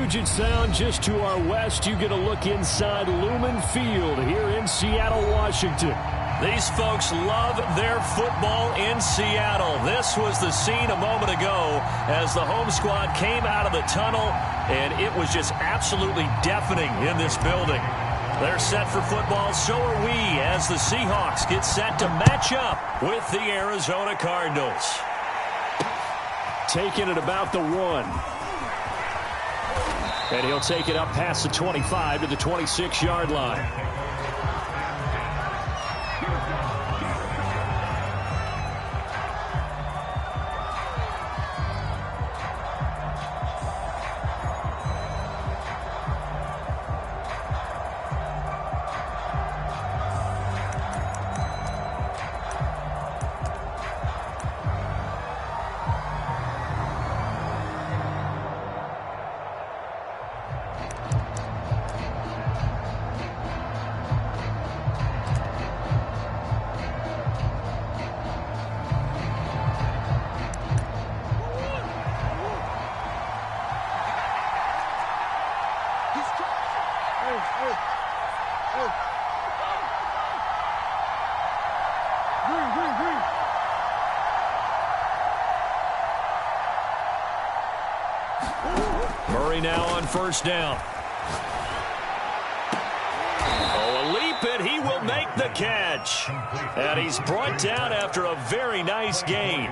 Puget Sound just to our west. You get a look inside Lumen Field here in Seattle, Washington. These folks love their football in Seattle. This was the scene a moment ago as the home squad came out of the tunnel, and it was just absolutely deafening in this building. They're set for football, so are we, as the Seahawks get set to match up with the Arizona Cardinals. Taking it about the 1. And he'll take it up past the 25 to the 26-yard line. Murray now on first down. Oh, a leap, and he will make the catch. And he's brought down after a very nice gain.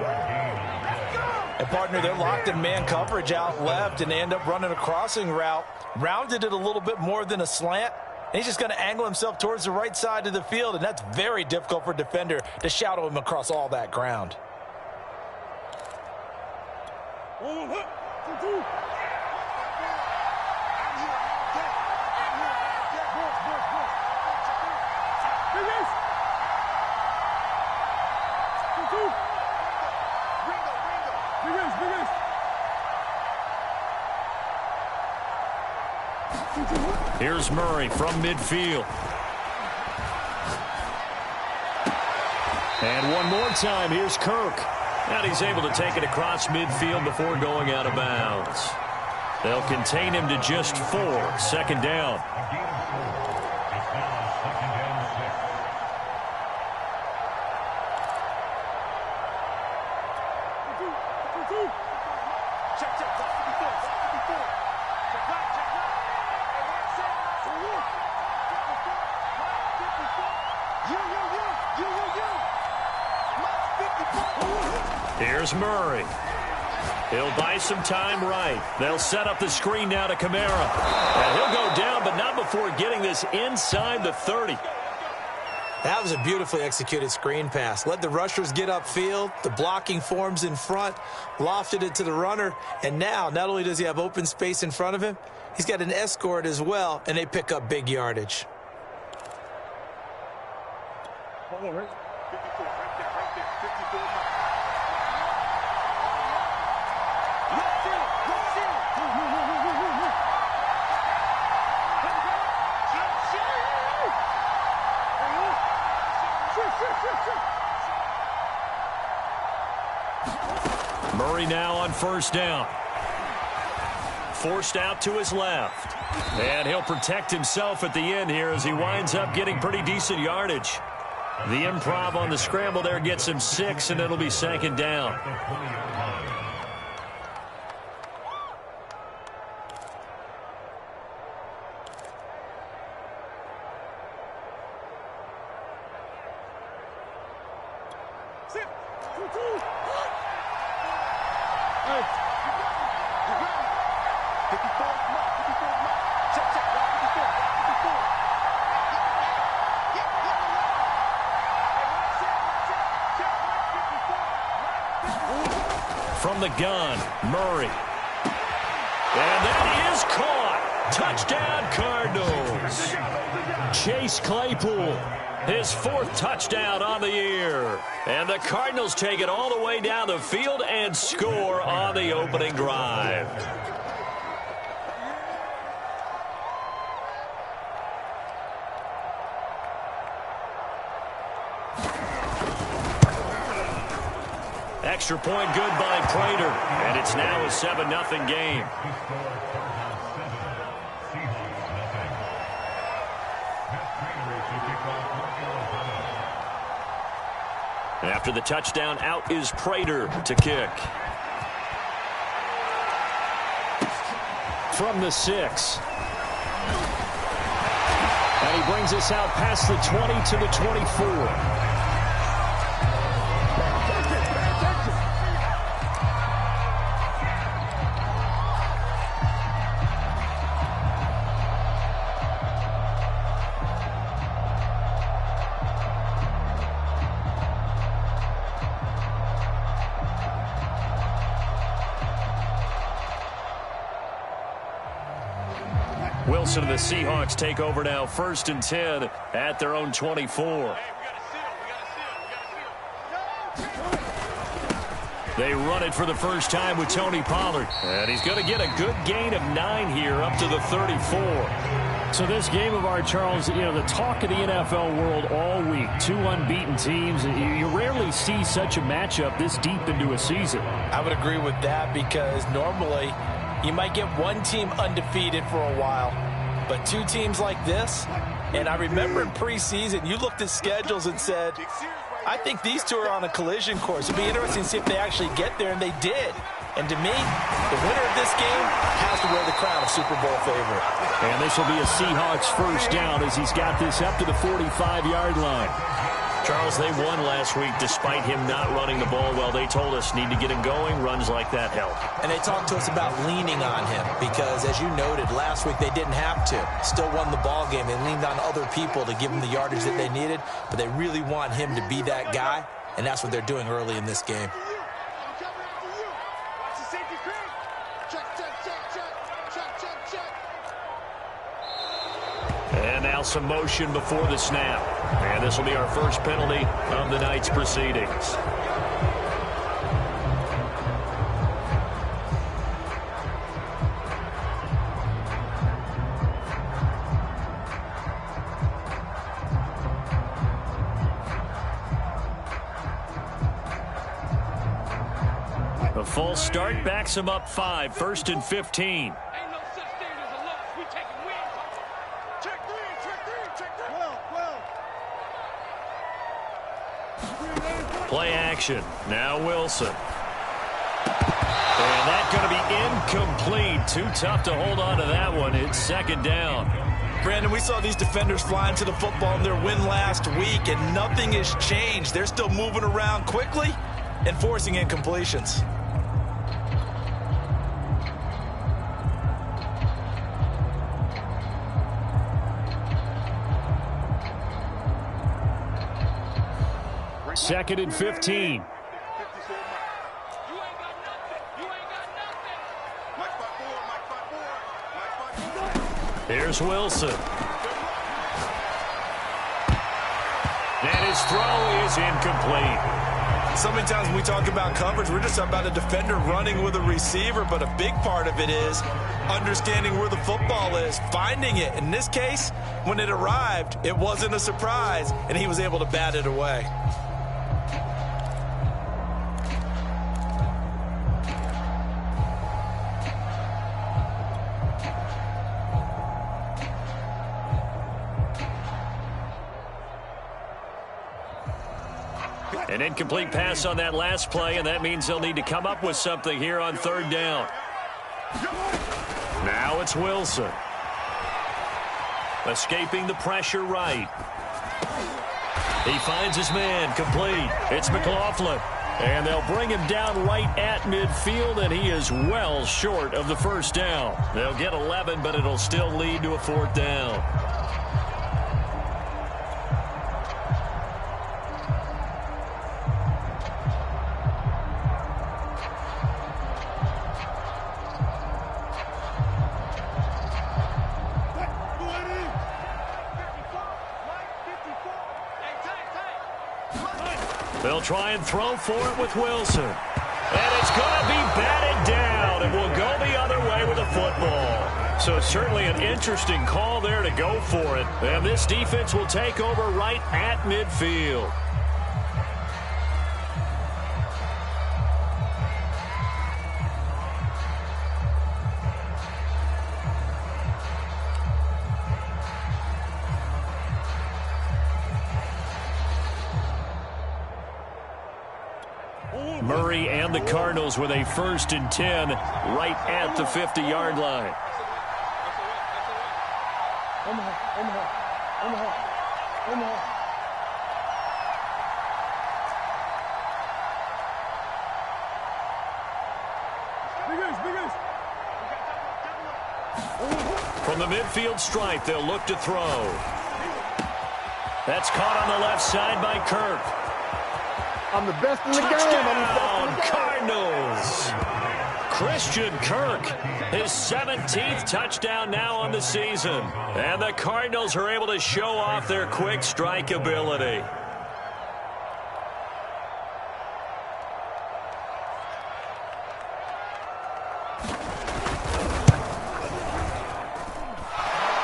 And, partner, they're locked in man coverage out left, and they end up running a crossing route. Rounded it a little bit more than a slant. And he's just going to angle himself towards the right side of the field, and that's very difficult for a defender to shadow him across all that ground. Here's Murray from midfield. And one more time, here's Kirk. And he's able to take it across midfield before going out of bounds. They'll contain him to just 4. Second down. Here's Murray. He'll buy some time right. They'll set up the screen now to Kamara. And he'll go down, but not before getting this inside the 30. That was a beautifully executed screen pass. Let the rushers get upfield. The blocking forms in front. Lofted it to the runner. And now, not only does he have open space in front of him, he's got an escort as well, and they pick up big yardage. Hold on, right? 54, right there, 54. Murray now on first down. Forced out to his left. And he'll protect himself at the end here as he winds up getting pretty decent yardage. The improv on the scramble there gets him 6, and it'll be second down. From the gun, Murray. And that is caught. Touchdown, Cardinals. Chase Claypool, his 4th touchdown on the year. And the Cardinals take it all the way down the field and score on the opening drive. Extra point good by Prater, and it's now a 7-0 game. After the touchdown, out is Prater to kick. From the 6. And he brings us out past the 20 to the 24. Wilson and the Seahawks take over now, 1st and 10 at their own 24. They run it for the first time with Tony Pollard. And he's going to get a good gain of 9 here up to the 34. So this game of ours, Charles, you know, the talk of the NFL world all week. 2 unbeaten teams. You rarely see such a matchup this deep into a season. I would agree with that because normally you might get one team undefeated for a while, but 2 teams like this, and I remember in preseason, you looked at schedules and said, I think these 2 are on a collision course. It'll be interesting to see if they actually get there, and they did. And to me, the winner of this game has to wear the crown of Super Bowl favorite. And this will be a Seahawks first down as he's got this up to the 45-yard line. Charles, they won last week despite him not running the ball well. They told us need to get him going. Runs like that help. And they talked to us about leaning on him because, as you noted, last week they didn't have to. Still won the ball game. They leaned on other people to give them the yardage that they needed, but they really want him to be that guy, and that's what they're doing early in this game. And now some motion before the snap. And this will be our first penalty of the night's proceedings. A false start backs him up 5, 1st and 15. Play action. Now Wilson. And that's going to be incomplete. Too tough to hold on to that one. It's 2nd down. Brandon, we saw these defenders flying to the football in their win last week, and nothing has changed. They're still moving around quickly and forcing incompletions. Second and 15. Here's Wilson. And his throw is incomplete. So many times when we talk about coverage, we're just about a defender running with a receiver, but a big part of it is understanding where the football is, finding it. In this case, when it arrived, it wasn't a surprise, and he was able to bat it away. An incomplete pass on that last play, and that means they'll need to come up with something here on 3rd down. Now it's Wilson. Escaping the pressure right. He finds his man, complete. It's McLaughlin. And they'll bring him down right at midfield, and he is well short of the 1st down. They'll get 11, but it'll still lead to a 4th down. They'll try and throw for it with Wilson. And it's going to be batted down, and will go the other way with the football. So it's certainly an interesting call there to go for it. And this defense will take over right at midfield. Murray and the Cardinals with a 1st and 10 right at the 50-yard line. From the midfield stripe, they'll look to throw. That's caught on the left side by Kirk. I'm the best in the Touchdown, Cardinals. Christian Kirk, his 17th touchdown now on the season. And the Cardinals are able to show off their quick strike ability.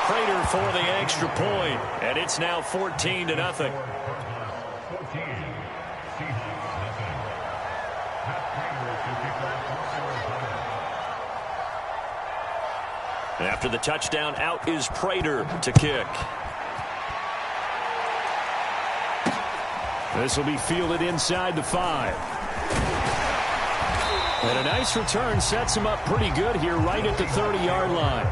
Prater for the extra point, and it's now 14-0. After the touchdown, out is Prater to kick. This will be fielded inside the 5. And a nice return sets him up pretty good here right at the 30-yard line.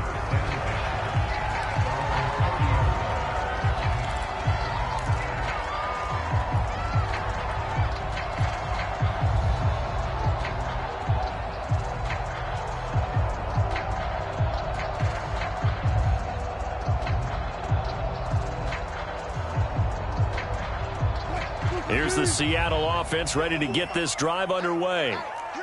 Here's the Seattle offense ready to get this drive underway.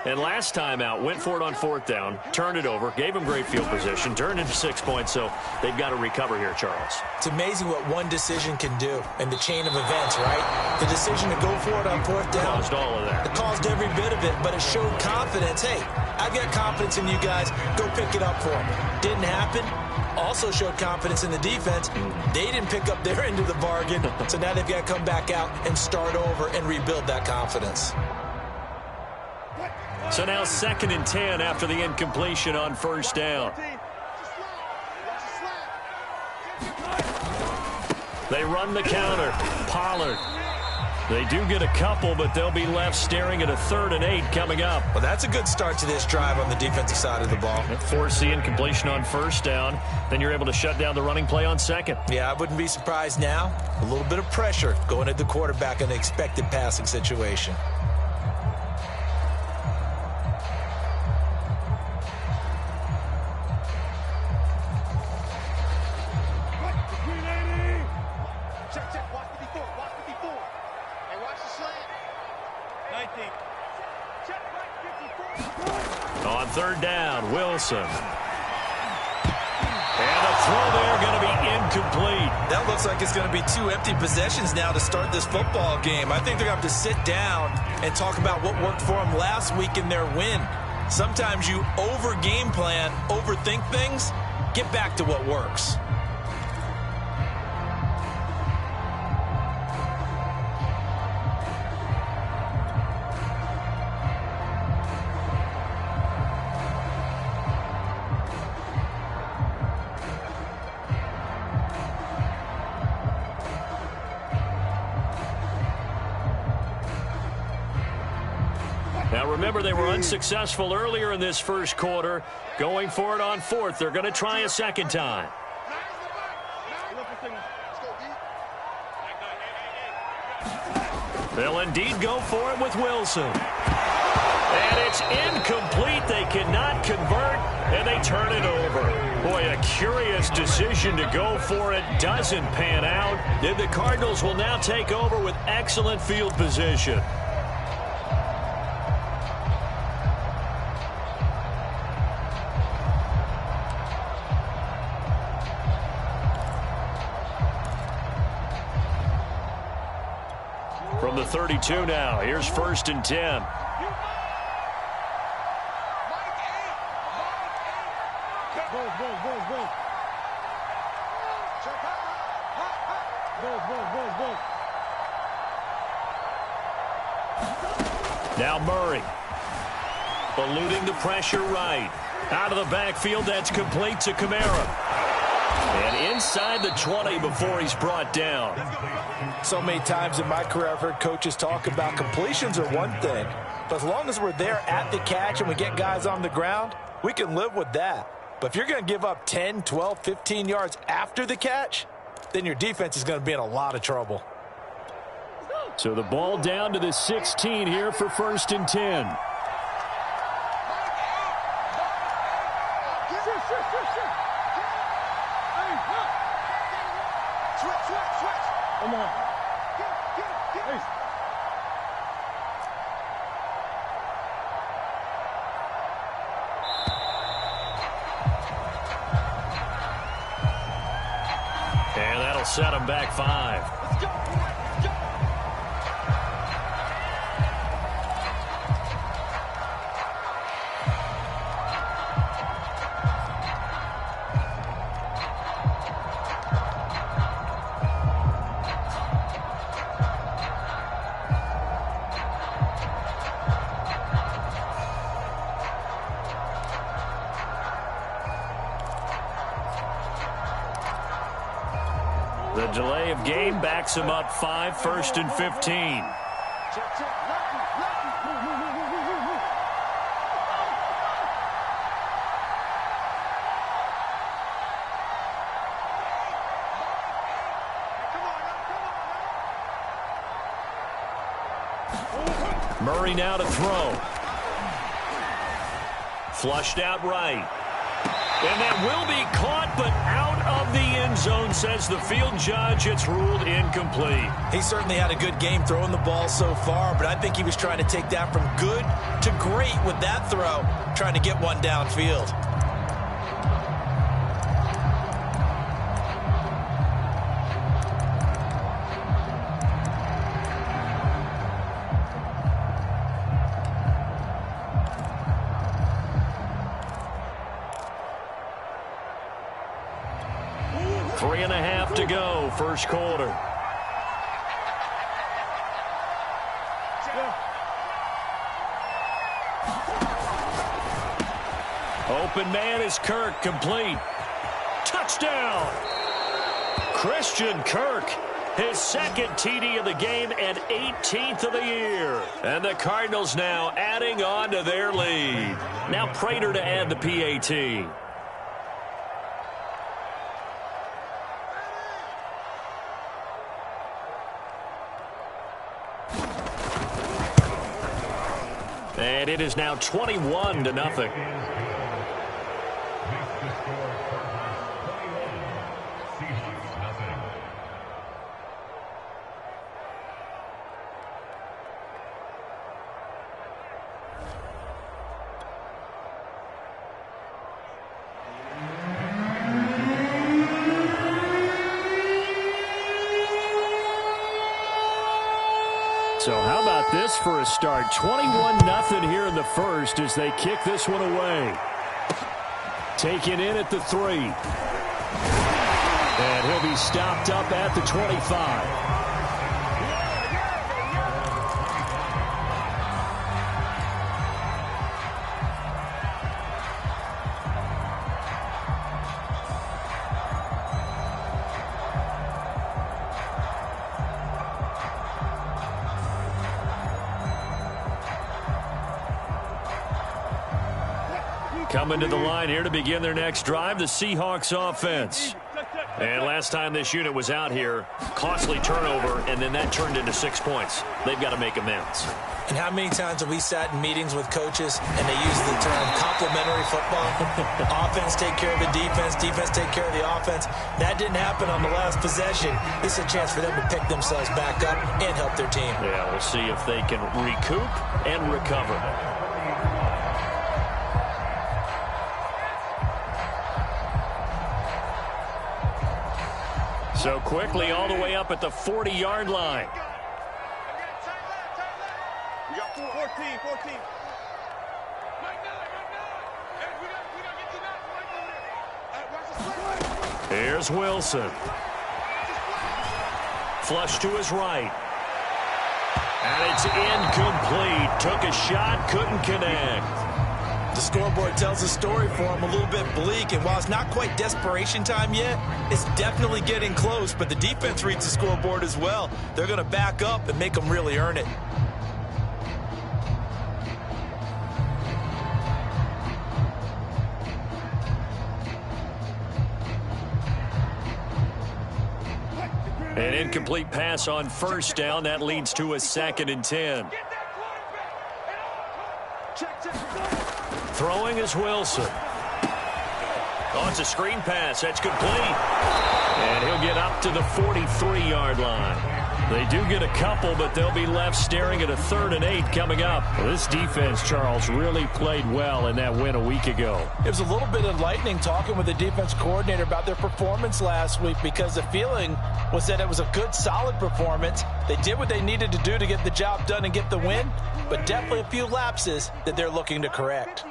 And last time out, went for it on 4th down, turned it over, gave them great field position, turned into 6 points, so they've got to recover here, Charles. It's amazing what one decision can do in the chain of events, right? The decision to go for it on 4th down. Caused all of that. It caused every bit of it, but it showed confidence. Hey, I've got confidence in you guys. Go pick it up for them. Didn't happen. Also showed confidence in the defense. They didn't pick up their end of the bargain, so now they've got to come back out and start over and rebuild that confidence. So now 2nd and 10 after the incompletion on 1st down. They run the counter. Pollard. They do get a couple, but they'll be left staring at a 3rd and 8 coming up. Well, that's a good start to this drive on the defensive side of the ball. Force the incompletion on 1st down. Then you're able to shut down the running play on 2nd. Yeah, I wouldn't be surprised now. A little bit of pressure going at the quarterback in an expected passing situation. On 3rd down, Wilson. And a throw there going to be incomplete. That looks like it's going to be 2 empty possessions now to start this football game. I think they're going to have to sit down and talk about what worked for them last week in their win. Sometimes you over-game plan, overthink things. Get back to what works. Now remember, they were unsuccessful earlier in this first quarter. Going for it on 4th. They're going to try a 2nd time. They'll indeed go for it with Wilson. And it's incomplete. They cannot convert, and they turn it over. Boy, a curious decision to go for it. Doesn't pan out. And the Cardinals will now take over with excellent field position. From the 32 now, here's 1st and 10. Now Murray. Eluding the pressure right. Out of the backfield, that's complete to Kamara. And inside the 20 before he's brought down. So many times in my career I've heard coaches talk about completions are one thing, But as long as we're there at the catch and we get guys on the ground, we can live with that. But if you're going to give up 10, 12, 15 yards after the catch, then your defense is going to be in a lot of trouble. So the ball down to the 16 here for 1st and 10. Come on. And that'll set him back 5. Let's go. Let's go. The delay of game backs him up 5, 1st and 15. Check, check. Lefty, lefty. Move. Murray now to throw. Flushed out right. And that will be caught, but out of the end zone, says the field judge. It's ruled incomplete. He certainly had a good game throwing the ball so far, but I think he was trying to take that from good to great with that throw, trying to get one downfield. Three and a half to go, first quarter. Open man is Kirk, complete. Touchdown! Christian Kirk, his second TD of the game and 18th of the year. And the Cardinals now adding on to their lead. Now Prater to add the PAT. And it is now 21-0. So how about this for a start? 21-0 here in the first as they kick this one away. Taken in at the 3. And he'll be stopped up at the 25. Coming to the line here to begin their next drive, the Seahawks offense. And last time this unit was out here, costly turnover, and then that turned into 6 points. They've got to make amends. And how many times have we sat in meetings with coaches and they use the term complementary football? Offense take care of the defense, defense take care of the offense. That didn't happen on the last possession. This is a chance for them to pick themselves back up and help their team. Yeah, we'll see if they can recoup and recover. So quickly all the way up at the 40-yard line. We got 14. Here's Wilson. Flush to his right. And it's incomplete. Took a shot, couldn't connect. The scoreboard tells a story for him, a little bit bleak, and while it's not quite desperation time yet, it's definitely getting close, but the defense reads the scoreboard as well. They're going to back up and make them really earn it. An incomplete pass on first down. That leads to a 2nd and 10. Throwing is Wilson. Oh, it's a screen pass. That's complete. And he'll get up to the 43-yard line. They do get a couple, but they'll be left staring at a 3rd and 8 coming up. Well, this defense, Charles, really played well in that win a week ago. It was a little bit enlightening talking with the defense coordinator about their performance last week, because the feeling was that it was a good, solid performance. They did what they needed to do to get the job done and get the win, but definitely a few lapses that they're looking to correct.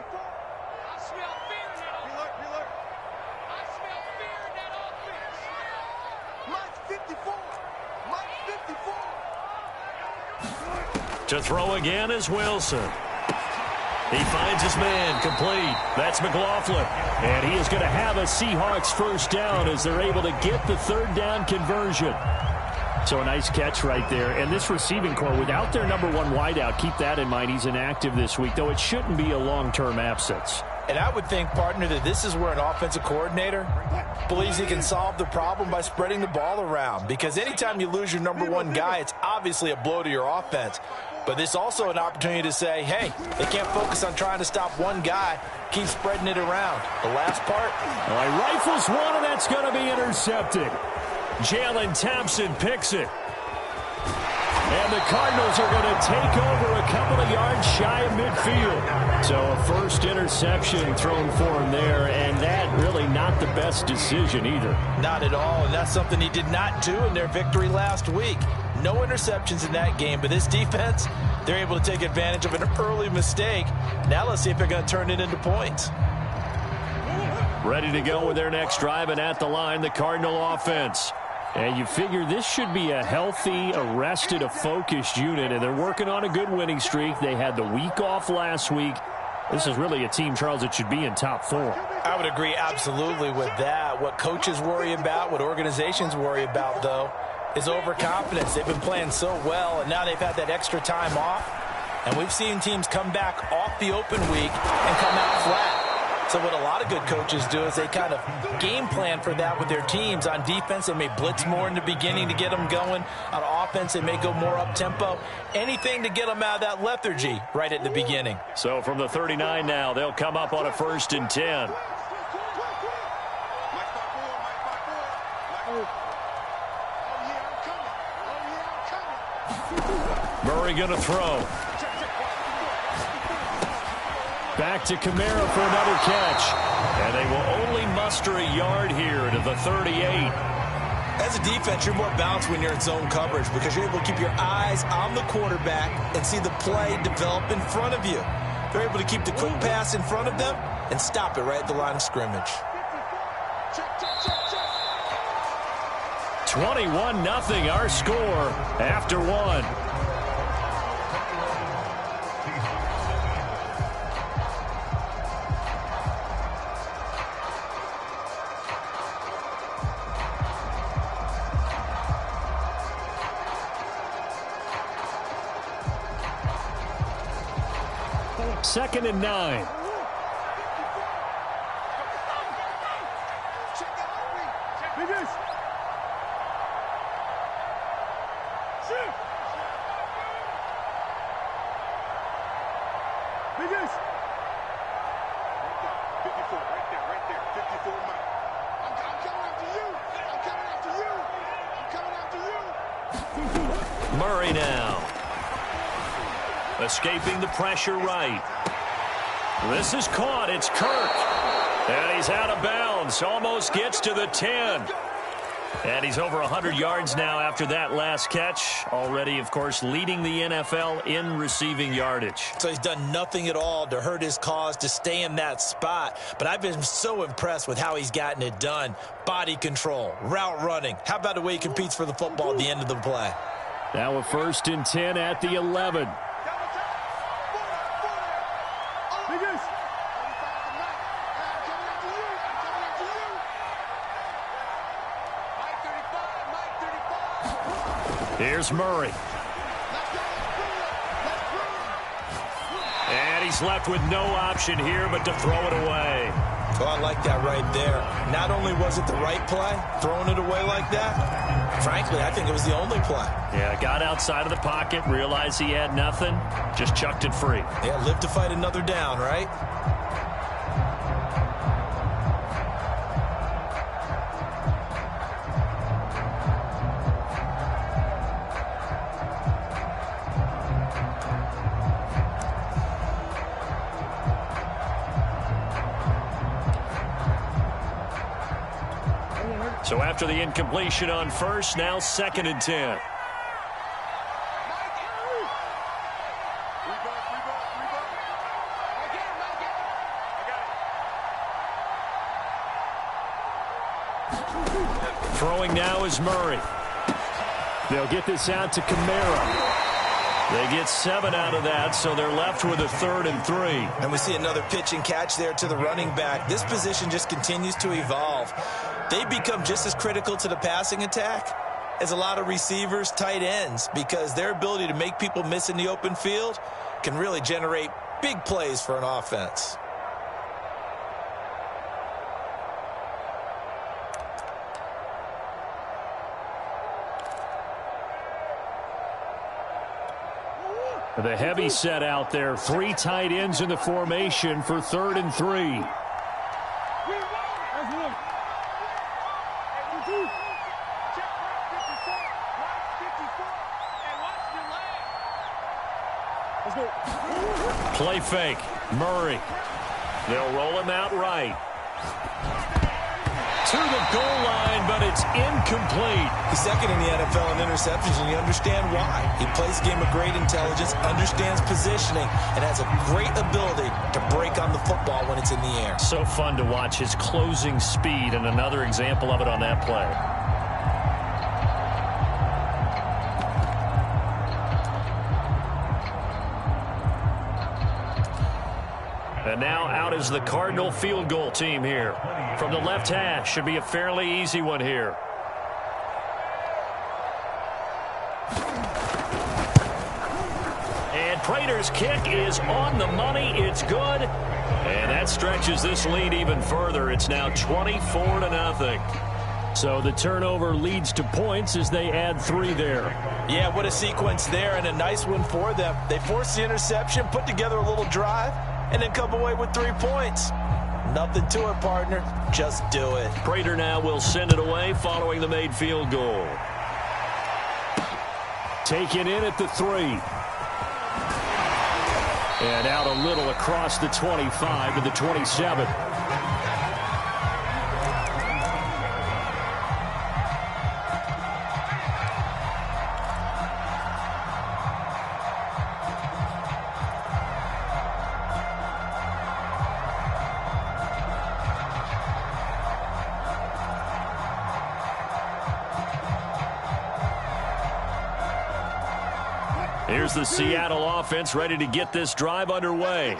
To throw again is Wilson. He finds his man, complete. That's McLaughlin. And he is going to have a Seahawks first down as they're able to get the 3rd down conversion. So a nice catch right there. And this receiving core, without their number 1 wideout, keep that in mind. He's inactive this week, though it shouldn't be a long-term absence. And I would think, partner, that this is where an offensive coordinator believes he can solve the problem by spreading the ball around. Because anytime you lose your number 1 guy, it's obviously a blow to your offense. But this is also an opportunity to say, hey, they can't focus on trying to stop one guy. Keep spreading it around. The last part. Well, he rifles one, and that's going to be intercepted. Jalen Thompson picks it. And the Cardinals are going to take over a couple of yards shy of midfield. So a first interception thrown for him there, and that really not the best decision either. Not at all, and that's something he did not do in their victory last week. No interceptions in that game, but this defense, they're able to take advantage of an early mistake. Now let's see if they're going to turn it into points. Ready to go with their next drive, and at the line, the Cardinal offense. And you figure this should be a healthy, arrested, a focused unit, and they're working on a good winning streak. They had the week off last week. This is really a team, Charles, that should be in top 4. I would agree absolutely with that. What coaches worry about, what organizations worry about, though, is overconfidence. They've been playing so well, and now they've had that extra time off. And we've seen teams come back off the open week and come out flat. So what a lot of good coaches do is they kind of game plan for that with their teams. On defense, they may blitz more in the beginning to get them going. On offense, they may go more up-tempo. Anything to get them out of that lethargy right at the beginning. So from the 39 now, they'll come up on a 1st and 10. Murray going to throw. Back to Kamara for another catch. And they will only muster a yard here to the 38. As a defense, you're more balanced when you're in zone coverage because you're able to keep your eyes on the quarterback and see the play develop in front of you. They're able to keep the quick pass in front of them and stop it right at the line of scrimmage. 21-0 our score after one. Second and 9. Murray now. Escaping the pressure right. This is caught. It's Kirk. And he's out of bounds. Almost gets to the 10. And he's over 100 yards now after that last catch. Already, of course, leading the NFL in receiving yardage. So he's done nothing at all to hurt his cause to stay in that spot. But I've been so impressed with how he's gotten it done. Body control, route running. How about the way he competes for the football at the end of the play? Now a 1st and 10 at the 11. Here's Murray. And he's left with no option here but to throw it away. Oh, I like that right there. Not only was it the right play, throwing it away like that, frankly, I think it was the only play. Yeah, got outside of the pocket, realized he had nothing, just chucked it free. Yeah, live to fight another down, right? So after the incompletion on first, now 2nd and 10. Throwing now is Murray. They'll get this out to Kamara. They get 7 out of that, so they're left with a 3rd and 3. And we see another pitch and catch there to the running back. This position just continues to evolve. They become just as critical to the passing attack as a lot of receivers, tight ends, because their ability to make people miss in the open field can really generate big plays for an offense. The heavy set out there. 3 tight ends in the formation for 3rd and 3. Play fake. Murray. They'll roll him out right. To the goal line, but it's incomplete. He's 2nd in the NFL in interceptions, and you understand why. He plays a game of great intelligence, understands positioning, and has a great ability to break on the football when it's in the air. So fun to watch his closing speed, and another example of it on that play. And now out is the Cardinal field goal team here. From the left hash, should be a fairly easy one here. And Prater's kick is on the money. It's good. And that stretches this lead even further. It's now 24-0. So the turnover leads to points as they add 3 there. Yeah, what a sequence there, and a nice one for them. They forced the interception, put together a little drive, and then come away with 3 points. Nothing to it, partner. Just do it. Prater now will send it away following the made field goal. Taken in at the 3. And out a little across the 25 to the 27. Here's the Seattle offense ready to get this drive underway.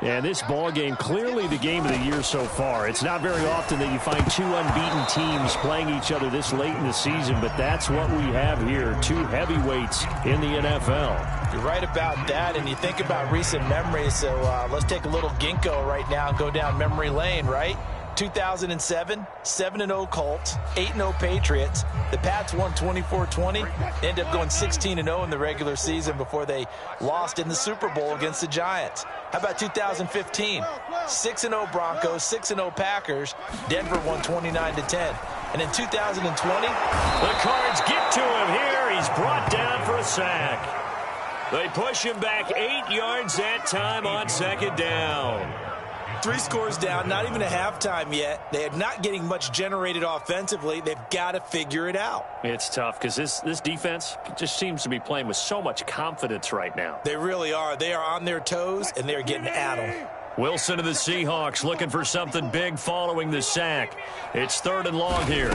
And this ball game, clearly the game of the year so far. It's not very often that you find 2 unbeaten teams playing each other this late in the season, but that's what we have here. 2 heavyweights in the NFL. You're right about that, and you think about recent memories, so let's take a little ginkgo right now and go down memory lane, right? 2007, 7-0 Colts, 8-0 Patriots. The Pats won 24-20. They ended up going 16-0 in the regular season before they lost in the Super Bowl against the Giants. How about 2015? 6-0 Broncos, 6-0 Packers. Denver won 29-10. And in 2020, the Cards get to him here. He's brought down for a sack. They push him back 8 yards that time on 2nd down. 3 scores down, not even a halftime yet. They are not getting much generated offensively. They've got to figure it out. It's tough because this defense just seems to be playing with so much confidence right now. They really are. They are on their toes, and they're getting at them. Wilson of the Seahawks looking for something big following the sack. It's 3rd and long here.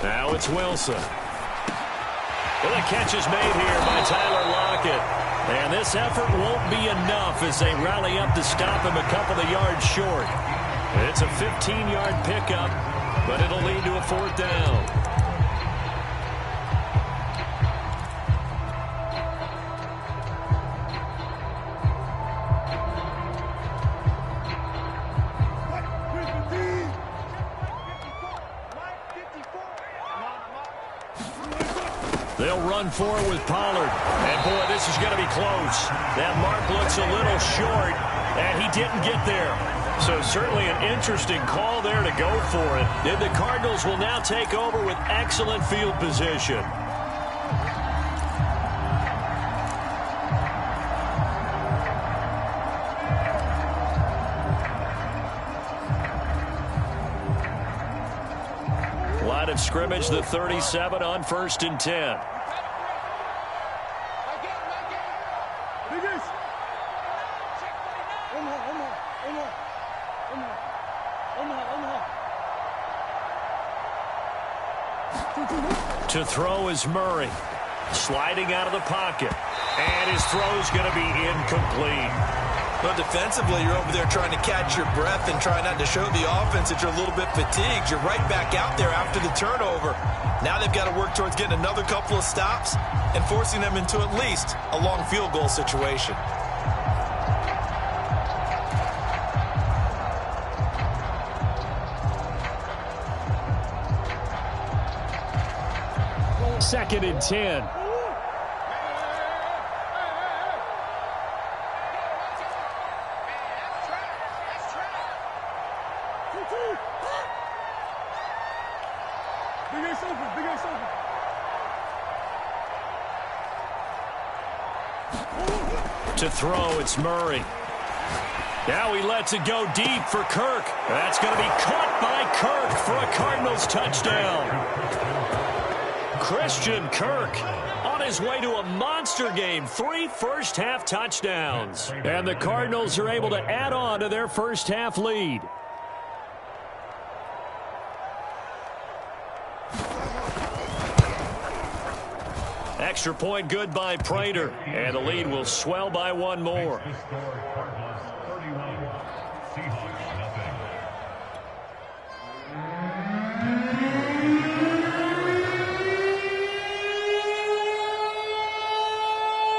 Now it's Wilson. And the catch is made here by Tyler Lockett. And this effort won't be enough as they rally up to stop him a couple of yards short. It's a 15-yard pickup, but it'll lead to a 4th down. They'll run for it with Pollard. And, boy, this is going to be close. That mark looks a little short, and he didn't get there. So certainly an interesting call there to go for it. And the Cardinals will now take over with excellent field position. Line of scrimmage, the 37 on 1st and 10. To throw is Murray. Sliding out of the pocket. And his throw's going to be incomplete. But defensively, you're over there trying to catch your breath and try not to show the offense that you're a little bit fatigued. You're right back out there after the turnover. Now they've got to work towards getting another couple of stops and forcing them into at least a long field goal situation. Second and 10. To throw, it's Murray. Now he lets it go deep for Kirk. That's going to be caught by Kirk for a Cardinals touchdown. Christian Kirk on his way to a monster game. 3 first-half touchdowns. And the Cardinals are able to add on to their first-half lead. Extra point good by Prater. And the lead will swell by one more.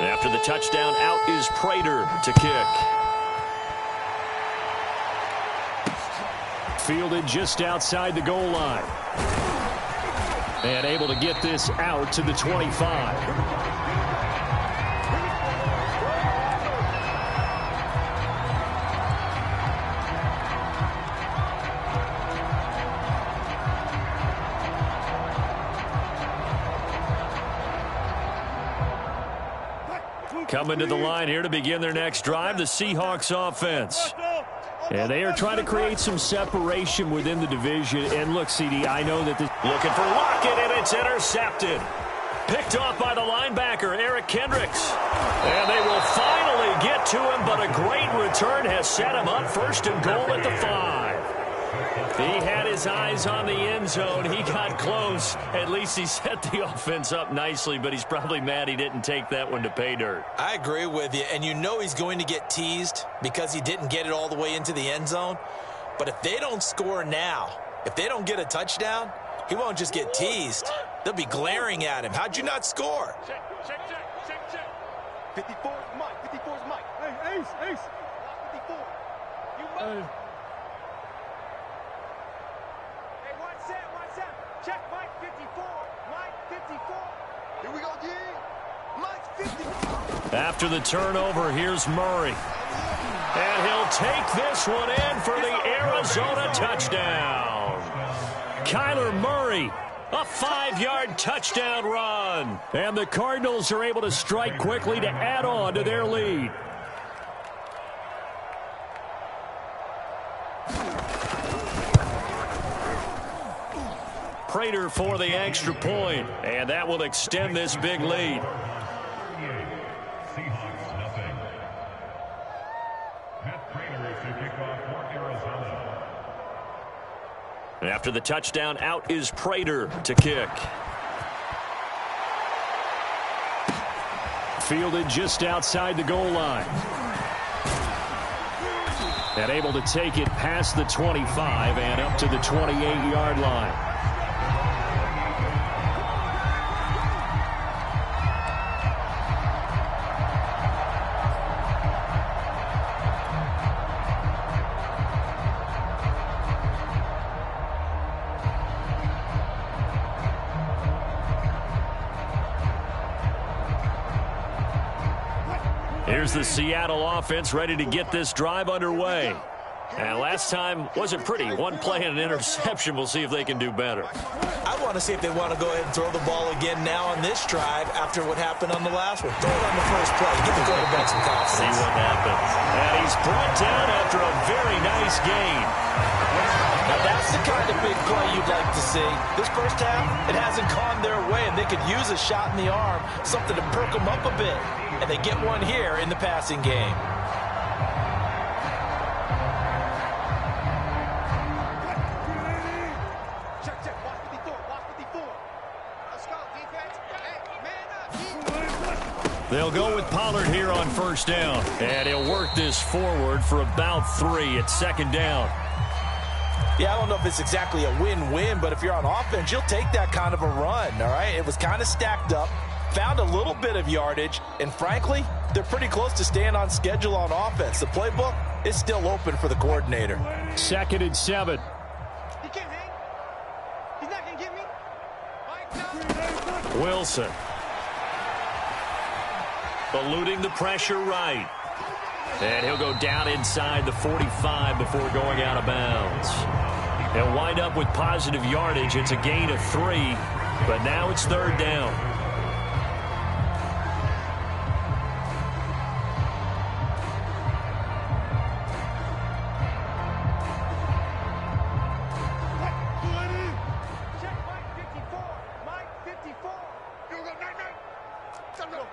After the touchdown, out is Prater to kick. Fielded just outside the goal line. And able to get this out to the 25. Coming to the line here to begin their next drive, the Seahawks offense. And they are trying to create some separation within the division. And look, CD, I know that this... Looking for Lockett, and it's intercepted. Picked off by the linebacker, Eric Kendricks. And they will finally get to him, but a great return has set him up first and goal at the 5. He had his eyes on the end zone. He got close. At least he set the offense up nicely, but he's probably mad he didn't take that one to pay dirt. I agree with you, and you know he's going to get teased because he didn't get it all the way into the end zone. But if they don't score now, if they don't get a touchdown, he won't just get teased. They'll be glaring at him. How'd you not score? Check. 54 is Mike. 54 is Mike. Hey, Ace. 54. You move. One set. Check Mike 54. Mike 54. Here we go, D. Mike 54. After the turnover, here's Murray. And he'll take this one in for the Arizona touchdown. Kyler Murray, a 5-yard touchdown run. And the Cardinals are able to strike quickly to add on to their lead. Prater for the extra point, and that will extend this big lead. After the touchdown, out is Prater to kick. Fielded just outside the goal line. And able to take it past the 25 and up to the 28-yard line. Here's the Seattle offense ready to get this drive underway. And last time wasn't pretty. One play and an interception. We'll see if they can do better. I want to see if they want to go ahead and throw the ball again now on this drive after what happened on the last one. Throw it on the first play. Give the quarterback some confidence. See what happens. And he's brought down after a very nice gain. Now that's the kind of big play you'd like to see. This first half, it hasn't gone their way, and they could use a shot in the arm, something to perk them up a bit. And they get one here in the passing game. They'll go with Pollard here on first down. And he'll work this forward for about 3 at second down. Yeah, I don't know if it's exactly a win-win, but if you're on offense, you'll take that kind of a run, all right? It was kind of stacked up, found a little bit of yardage, and frankly, they're pretty close to staying on schedule on offense. The playbook is still open for the coordinator. 2nd and 7. He can't hang. He's not going to get me. Wilson. Eluding the pressure right. And he'll go down inside the 45 before going out of bounds. They'll wind up with positive yardage. It's a gain of 3, but now it's 3rd down. Check Mike 54. Mike 54. You go, night. Come on.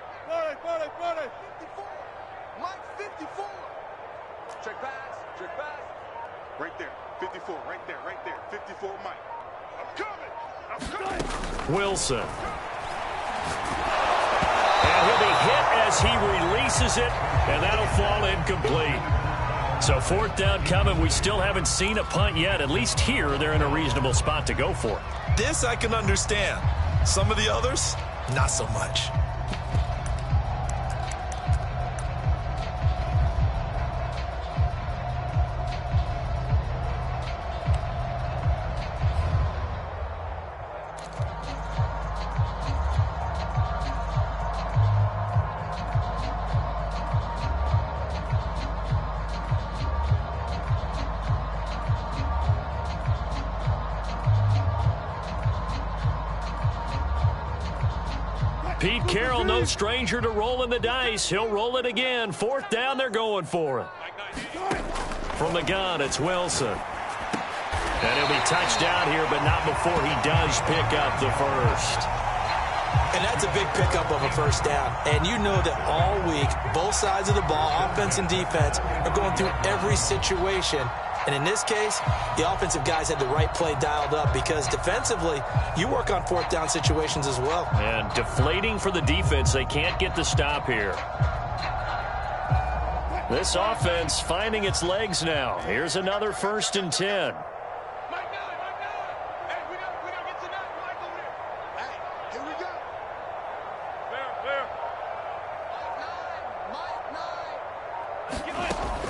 54. Mike 54. Check pass. Right there. 54. Right there. 54 Mike. I'm coming. Wilson. And he'll be hit as he releases it, and that'll fall incomplete. So 4th down coming. We still haven't seen a punt yet. At least here, they're in a reasonable spot to go for it. This I can understand. Some of the others, not so much. Pete Carroll, no stranger to rolling the dice. He'll roll it again. 4th down, they're going for it. From the gun, it's Wilson. And he'll be touched down here, but not before he does pick up the first. And that's a big pickup of a first down. And you know that all week, both sides of the ball, offense and defense, are going through every situation. And in this case, the offensive guys had the right play dialed up because defensively, you work on 4th down situations as well. And deflating for the defense. They can't get the stop here. This offense finding its legs now. Here's another 1st and 10. Mike 9. Hey, we gotta get to 9. Mike over there. Hey, here we go. Where? Mike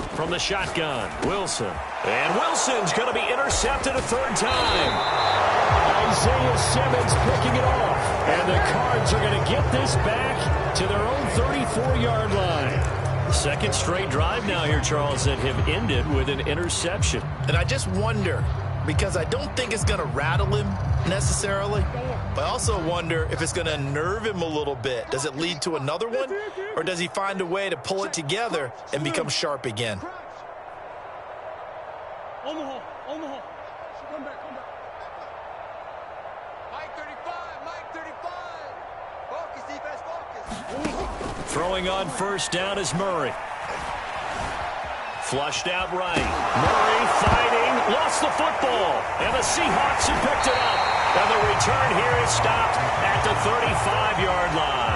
9. From the shotgun, Wilson. And Wilson's going to be intercepted a 3rd time. Isaiah Simmons picking it off. And the Cards are going to get this back to their own 34-yard line. 2nd straight drive now here, Charles, that have ended with an interception. And I just wonder, because I don't think it's going to rattle him necessarily, but I also wonder if it's going to nerve him a little bit. Does it lead to another one, or does he find a way to pull it together and become sharp again? On the hole. Come back. Mike 35. Focus, defense, focus. Throwing on 1st down is Murray. Flushed out right. Murray fighting. Lost the football. And the Seahawks have picked it up. And the return here is stopped at the 35-yard line.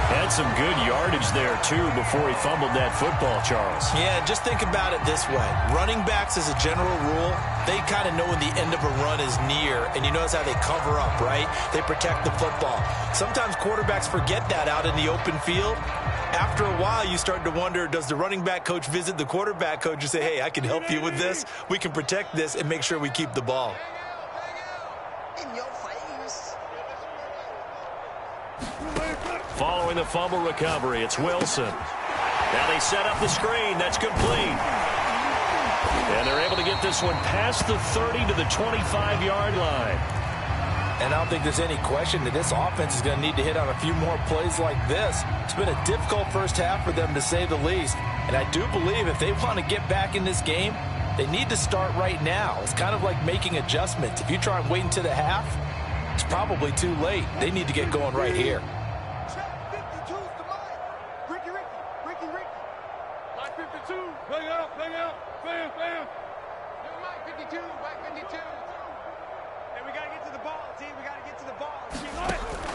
Had some good yardage there, too, before he fumbled that football, Charles. Yeah, just think about it this way. Running backs, as a general rule, they kind of know when the end of a run is near, and you notice how they cover up, right? They protect the football. Sometimes quarterbacks forget that out in the open field. After a while, you start to wonder, does the running back coach visit the quarterback coach and say, hey, I can help you with this. We can protect this and make sure we keep the ball. In your face. Following the fumble recovery, it's Wilson. Now they set up the screen. That's complete. And they're able to get this one past the 30 to the 25-yard line. And I don't think there's any question that this offense is going to need to hit on a few more plays like this. It's been a difficult first half for them, to say the least. And I do believe if they want to get back in this game, they need to start right now. It's kind of like making adjustments. If you try and wait until the half, it's probably too late. They need to get going right here.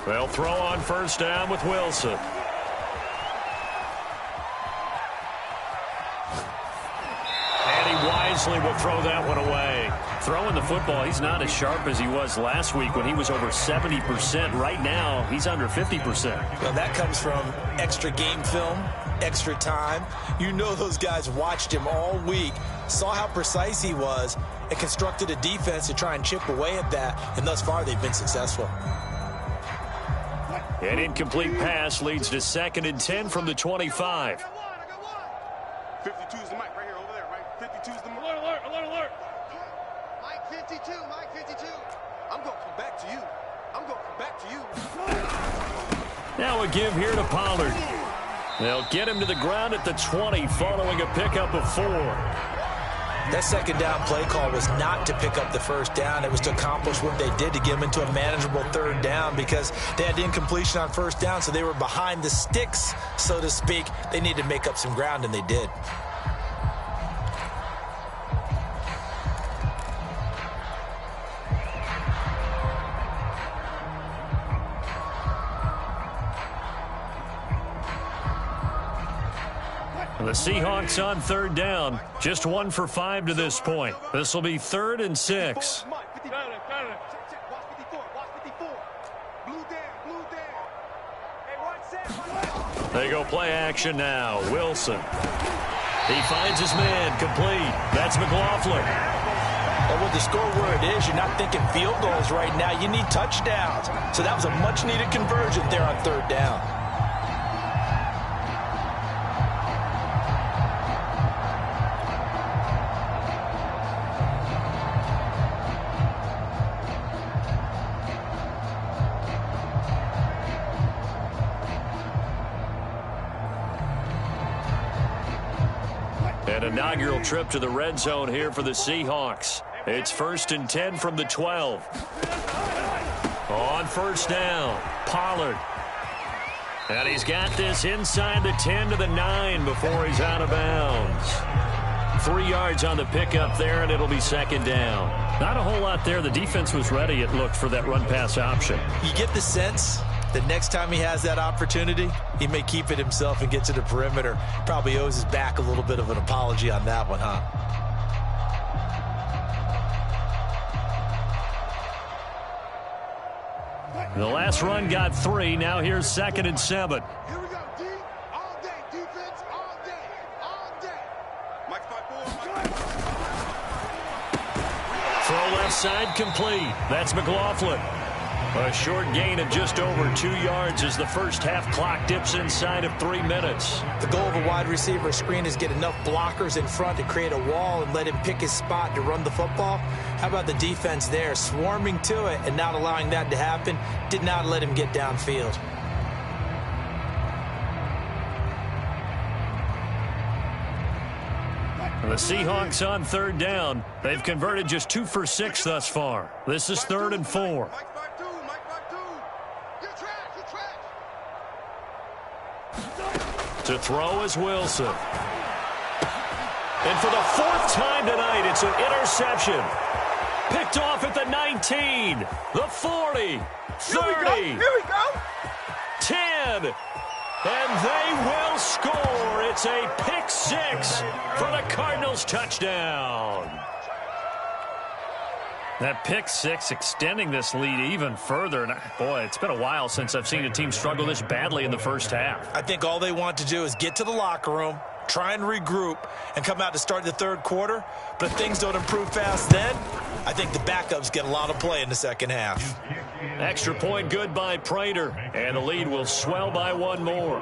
They'll throw on first down with Wilson. And he wisely will throw that one away. Throwing the football, he's not as sharp as he was last week when he was over 70%. Right now, he's under 50%. Well, that comes from extra game film, extra time. You know those guys watched him all week, saw how precise he was, and constructed a defense to try and chip away at that. And thus far, they've been successful. An incomplete pass leads to 2nd and 10 from the 25. 52 is the mic right here, over there, right? 52 is the mic. Alert, alert, alert. Mike 52, Mike 52. I'm going to come back to you. I'm going to come back to you. Now a give here to Pollard. They'll get him to the ground at the 20 following a pickup of 4. That second down play call was not to pick up the first down. It was to accomplish what they did, to get them into a manageable third down, because they had incompletion on first down, so they were behind the sticks, so to speak. They needed to make up some ground, and they did. The Seahawks on third down. Just 1 for 5 to this point. This will be 3rd and 6. They go play action now. Wilson. He finds his man. Complete. That's McLaughlin. And with the score where it is, you're not thinking field goals right now. You need touchdowns. So that was a much-needed conversion there on third down. An inaugural trip to the red zone here for the Seahawks. It's 1st and 10 from the 12. On first down, Pollard. And he's got this inside the 10 to the 9 before he's out of bounds. 3 yards on the pickup there, and it'll be 2nd down. Not a whole lot there. The defense was ready, it looked, for that run-pass option. You get the sense the next time he has that opportunity, he may keep it himself and get to the perimeter. Probably owes his back a little bit of an apology on that one, huh? The last run got 3. Now here's 2nd and 7. Here we go, D. All day, defense, all day, all day. Mike 5-4, Throw left side complete. That's McLaughlin. A short gain of just over 2 yards as the first half clock dips inside of 3 minutes. The goal of a wide receiver screen is get enough blockers in front to create a wall and let him pick his spot to run the football. How about the defense there, swarming to it and not allowing that to happen? Did not let him get downfield. The Seahawks on third down. They've converted just 2 for 6 thus far. This is 3rd and 4. Mike 5-2, Mike 5-2. You're trash, you're trash. To throw is Wilson. And for the 4th time tonight, it's an interception. Picked off at the 19, the 40, 30, Here we go. 10. And they will score. It's a pick 6 for the Cardinals touchdown. That pick 6 extending this lead even further. And boy, it's been a while since I've seen a team struggle this badly in the first half. I think all they want to do is get to the locker room, try and regroup, and come out to start the third quarter. But if things don't improve fast then, I think the backups get a lot of play in the second half. Extra point good by Prater. And the lead will swell by 1 more.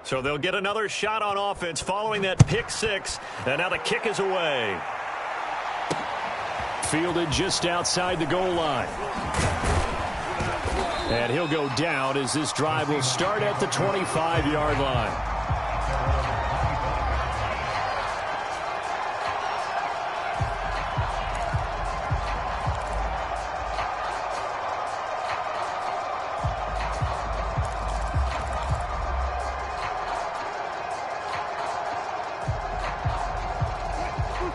So they'll get another shot on offense following that pick six. And now the kick is away. Fielded just outside the goal line. And he'll go down as this drive will start at the 25-yard line.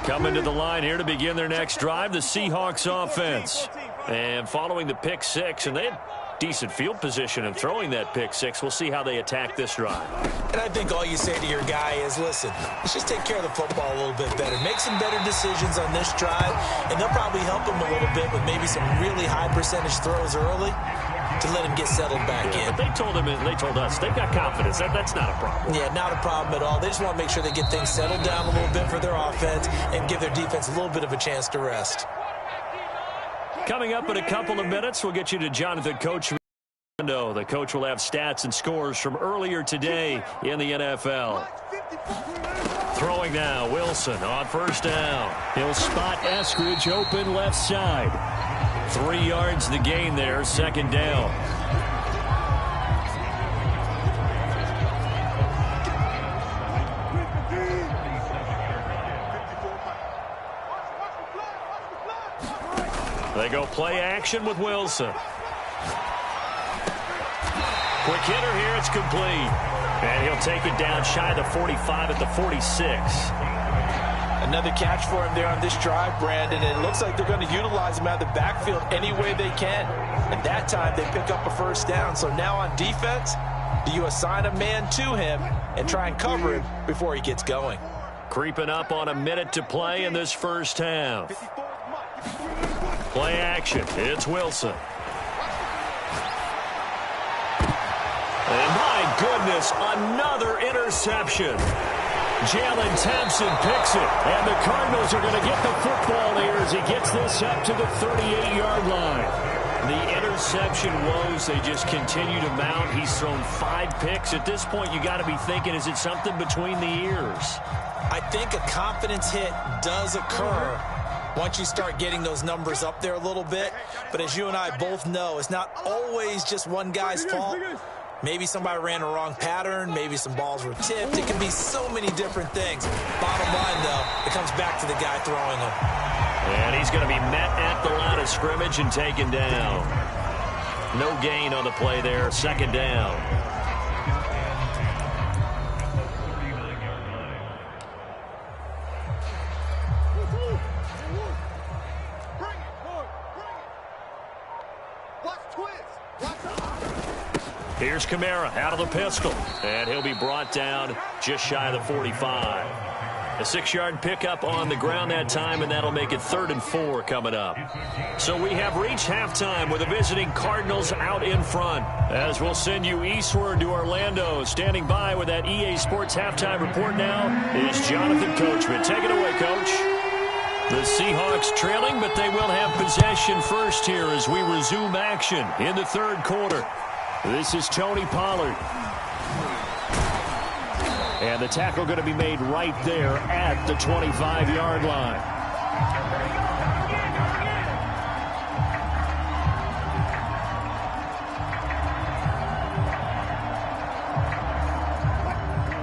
Coming to the line here to begin their next drive, the Seahawks offense. And following the pick six, and they had decent field position in throwing that pick six. We'll see how they attack this drive. And I think all you say to your guy is, listen, let's just take care of the football a little bit better. Make some better decisions on this drive, and they'll probably help him a little bit with maybe some really high percentage throws early to let him get settled back in. But they told him, and they told us, they've got confidence. That's not a problem. Yeah, not a problem at all. They just want to make sure they get things settled down a little bit for their offense and give their defense a little bit of a chance to rest. Coming up in a couple of minutes, we'll get you to Jonathan Coach. The coach will have stats and scores from earlier today in the NFL. Throwing now, Wilson on first down. He'll spot Eskridge open left side. 3 yards the gain there, second down. They go play action with Wilson. Quick hitter here, it's complete. And he'll take it down shy of the 45 at the 46. Another catch for him there on this drive, Brandon. And it looks like they're going to utilize him out of the backfield any way they can. At that time, they pick up a first down. So now on defense, do you assign a man to him and try and cover him before he gets going? Creeping up on a minute to play in this first half. Play action. It's Wilson. And my goodness, another interception. Jalen Thompson picks it, and the Cardinals are going to get the football here as he gets this up to the 38-yard line. The interception woes, they just continue to mount. He's thrown 5 picks. At this point, you got to be thinking, is it something between the ears? I think a confidence hit does occur once you start getting those numbers up there a little bit. But as you and I both know, it's not always just one guy's fault. Maybe somebody ran a wrong pattern. Maybe some balls were tipped. It can be so many different things. Bottom line, though, it comes back to the guy throwing them. And he's going to be met at the line of scrimmage and taken down. No gain on the play there. Second down. Here's Kamara out of the pistol, and he'll be brought down just shy of the 45. A 6-yard pickup on the ground that time, and that'll make it 3rd and 4 coming up. So we have reached halftime with the visiting Cardinals out in front. As we'll send you eastward to Orlando. Standing by with that EA Sports halftime report now is Jonathan Coachman. Take it away, Coach. The Seahawks trailing, but they will have possession first here as we resume action in the 3rd quarter. This is Tony Pollard. And the tackle going to be made right there at the 25-yard line.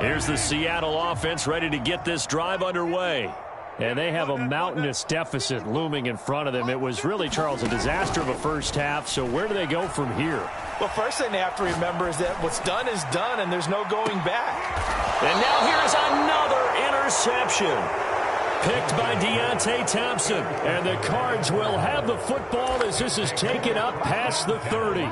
Here's the Seattle offense ready to get this drive underway. And they have a mountainous deficit looming in front of them. It was really, Charles, a disaster of a first half. So where do they go from here? Well, first thing they have to remember is that what's done is done, and there's no going back. And now here's another interception. Picked by Deontay Thompson. And the Cards will have the football as this is taken up past the 30.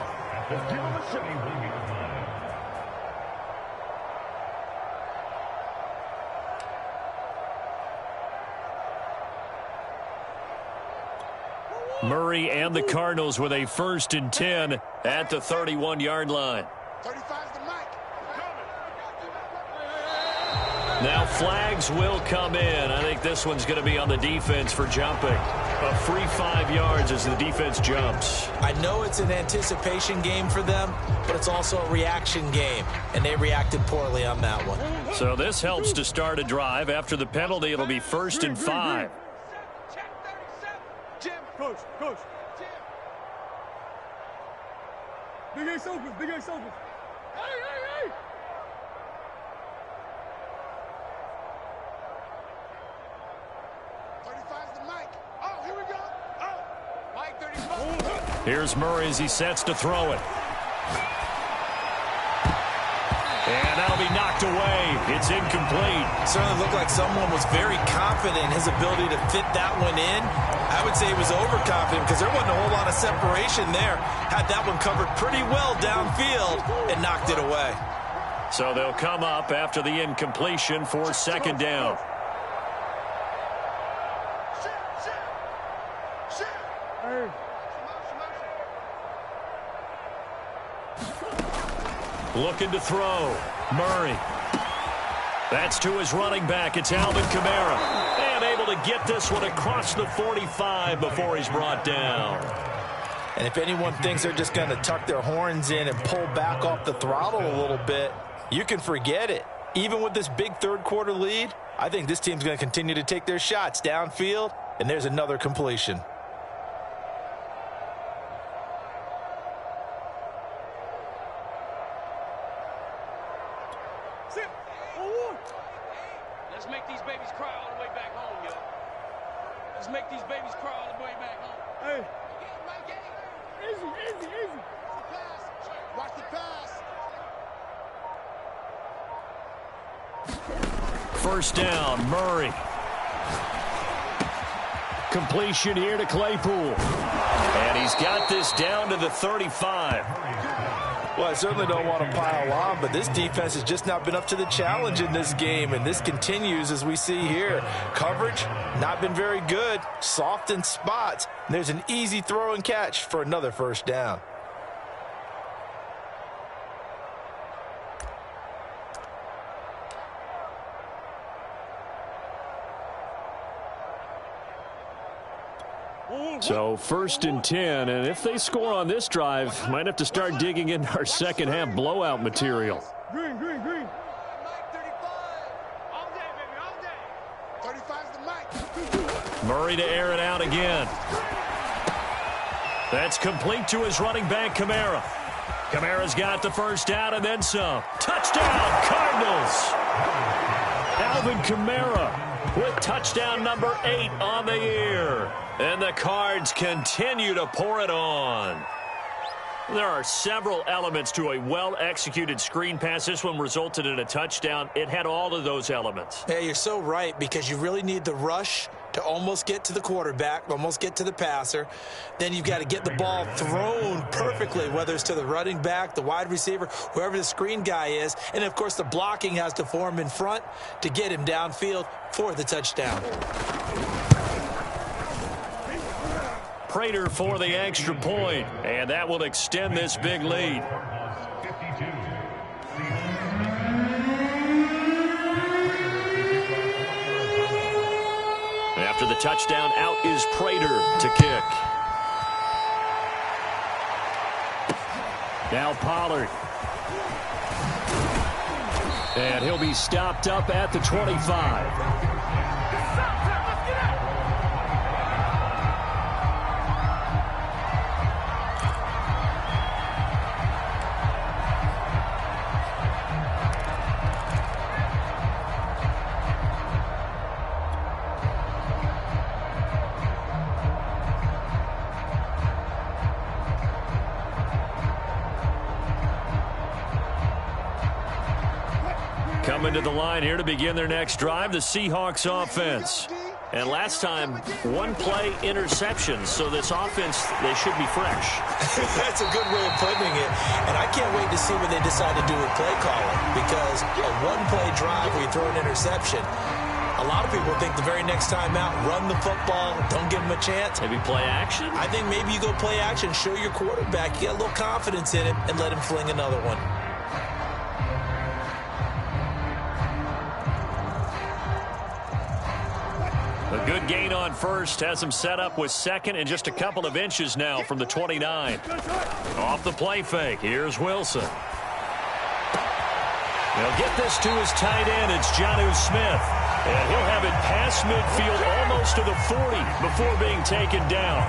Murray and the Cardinals with a 1st and 10 at the 31-yard line. Now flags will come in. I think this one's going to be on the defense for jumping. A free 5 yards as the defense jumps. I know it's an anticipation game for them, but it's also a reaction game, and they reacted poorly on that one. So this helps to start a drive. After the penalty, it'll be 1st and 5. Coach. Big Ace opens. Hey! 35's the mic. Oh, here we go. Oh, Mike 35. Here's Murray as he sets to throw it. And that'll be knocked away. It's incomplete. Certainly looked like someone was very confident in his ability to fit that one in. I would say he was overconfident because there wasn't a whole lot of separation there. Had that one covered pretty well downfield and knocked it away. So they'll come up after the incompletion for 2nd down. Looking to throw. Murray. That's to his running back. It's Alvin Kamara. And able to get this one across the 45 before he's brought down. And if anyone thinks they're just going to tuck their horns in and pull back off the throttle a little bit, you can forget it. Even with this big third-quarter lead, I think this team's going to continue to take their shots downfield, and there's another completion. Let's make these babies cry all the way back home, yo. Let's make these babies cry all the way back home. Hey. Easy. Watch the pass. 1st down, Murray. Completion here to Claypool. And he's got this down to the 35. Well, I certainly don't want to pile on, but this defense has just not been up to the challenge in this game, and this continues as we see here. Coverage, not been very good, soft in spots. And there's an easy throw and catch for another 1st down. So 1st and 10, and if they score on this drive, might have to start digging into our second half blowout material. Green. Mike 35. All day, baby, all day. 35's the mic. Murray to air it out again. That's complete to his running back, Kamara. Kamara's got the 1st down and then some. Touchdown, Cardinals! Alvin Kamara with touchdown number 8 on the year. And the Cards continue to pour it on. There are several elements to a well-executed screen pass. This one resulted in a touchdown. It had all of those elements. Yeah, you're so right, because you really need the rush to almost get to the quarterback, almost get to the passer. Then you've got to get the ball thrown perfectly, whether it's to the running back, the wide receiver, whoever the screen guy is. And, of course, the blocking has to form in front to get him downfield for the touchdown. Prater for the extra point, and that will extend this big lead. After the touchdown, out is Prater to kick. Now Pollard. And he'll be stopped up at the 25. Coming to the line here to begin their next drive, the Seahawks offense. And last time, 1-play interceptions, so this offense, they should be fresh. That's a good way of putting it. And I can't wait to see what they decide to do with play calling, because a 1-play drive where you throw an interception, a lot of people think the very next time out, run the football, don't give them a chance. Maybe play action? I think maybe you go play action, show your quarterback, you get a little confidence in it, and let him fling another one. A good gain on first has him set up with second and just a couple of inches now from the 29. Off the play fake. Here's Wilson. They'll get this to his tight end. It's Jonnu Smith. And he'll have it past midfield almost to the 40 before being taken down.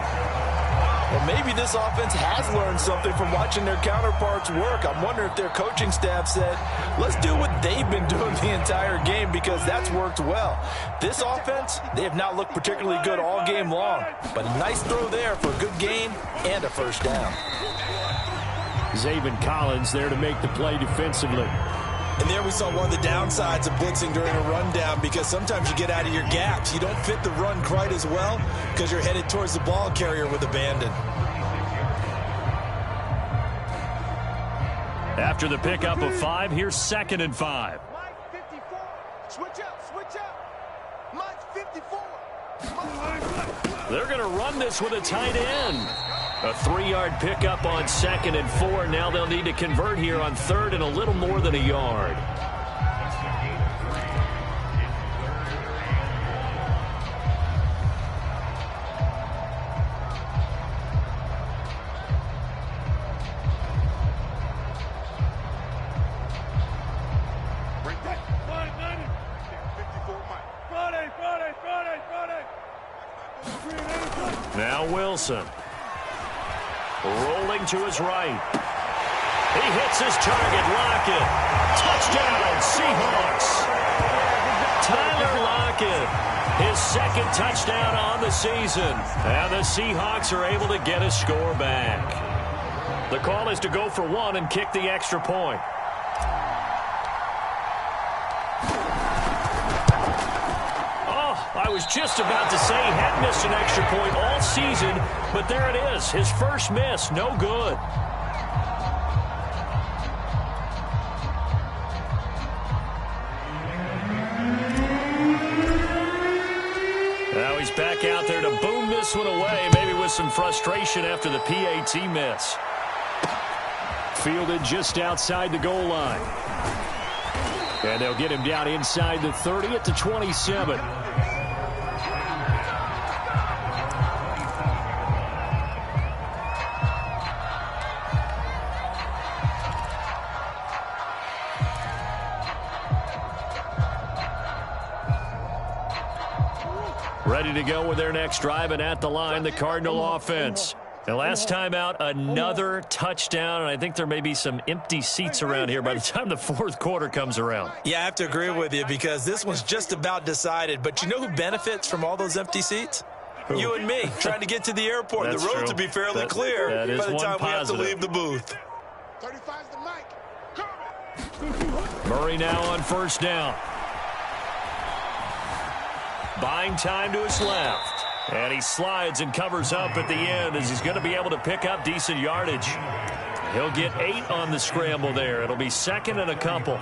Well, maybe this offense has learned something from watching their counterparts work. I'm wondering if their coaching staff said, let's do what they've been doing the entire game because that's worked well. This offense, they have not looked particularly good all game long. But a nice throw there for a good gain and a first down. Zaven Collins there to make the play defensively. And there we saw one of the downsides of blitzing during a rundown because sometimes you get out of your gaps. You don't fit the run quite as well because you're headed towards the ball carrier with abandon. After the pickup of 5, here's 2nd and 5. Mike 54. Switch up, switch up. Mike 54. They're going to run this with a tight end. A 3-yard pickup on 2nd and 4. Now they'll need to convert here on 3rd and a little more than a yard. Now Wilson. Rolling to his right. He hits his target. Lockett. Touchdown, Seahawks. Tyler Lockett. His 2nd touchdown on the season. And the Seahawks are able to get a score back. The call is to go for 1 and kick the extra point. I was just about to say he hadn't missed an extra point all season, but there it is. His first miss, no good. Now he's back out there to boom this one away, maybe with some frustration after the PAT miss. Fielded just outside the goal line. And they'll get him down inside the 30 at the 27. Ready to go with their next drive, and at the line, the Cardinal offense. And last time out, another touchdown, and I think there may be some empty seats around here by the time the 4th quarter comes around. Yeah, I have to agree with you because this one's just about decided. But you know who benefits from all those empty seats? Who? You and me, trying to get to the airport. The roads will be fairly clear by the time we have to leave the booth. 35's the mic. Murray now on 1st down. Buying time to his left. And he slides and covers up at the end as he's going to be able to pick up decent yardage. He'll get 8 on the scramble there. It'll be 2nd and a couple.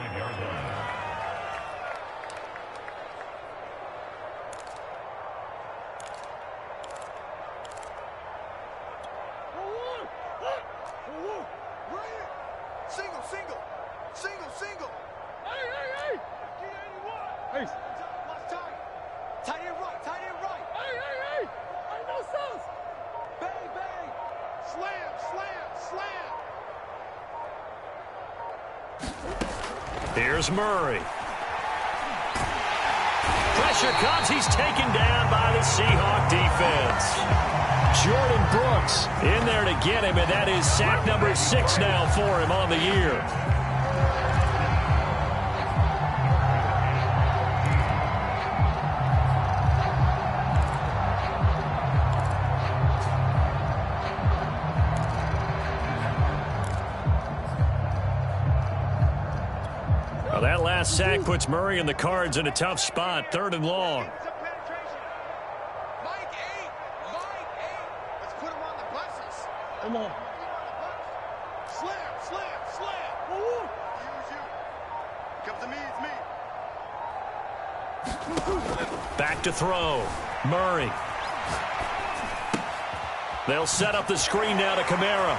Single. Hey. Hey. Tight end right. Hey. I know sauce. Bang. Slam. Here's Murray. Pressure comes. He's taken down by the Seahawk defense. Jordan Brooks in there to get him, and that is sack number 6 now for him on the year. Well, that last sack puts Murray and the Cards in a tough spot, 3rd and long. Come on. Slam. Woo. Comes to me, it's me. Back to throw. Murray. They'll set up the screen now to Kamara.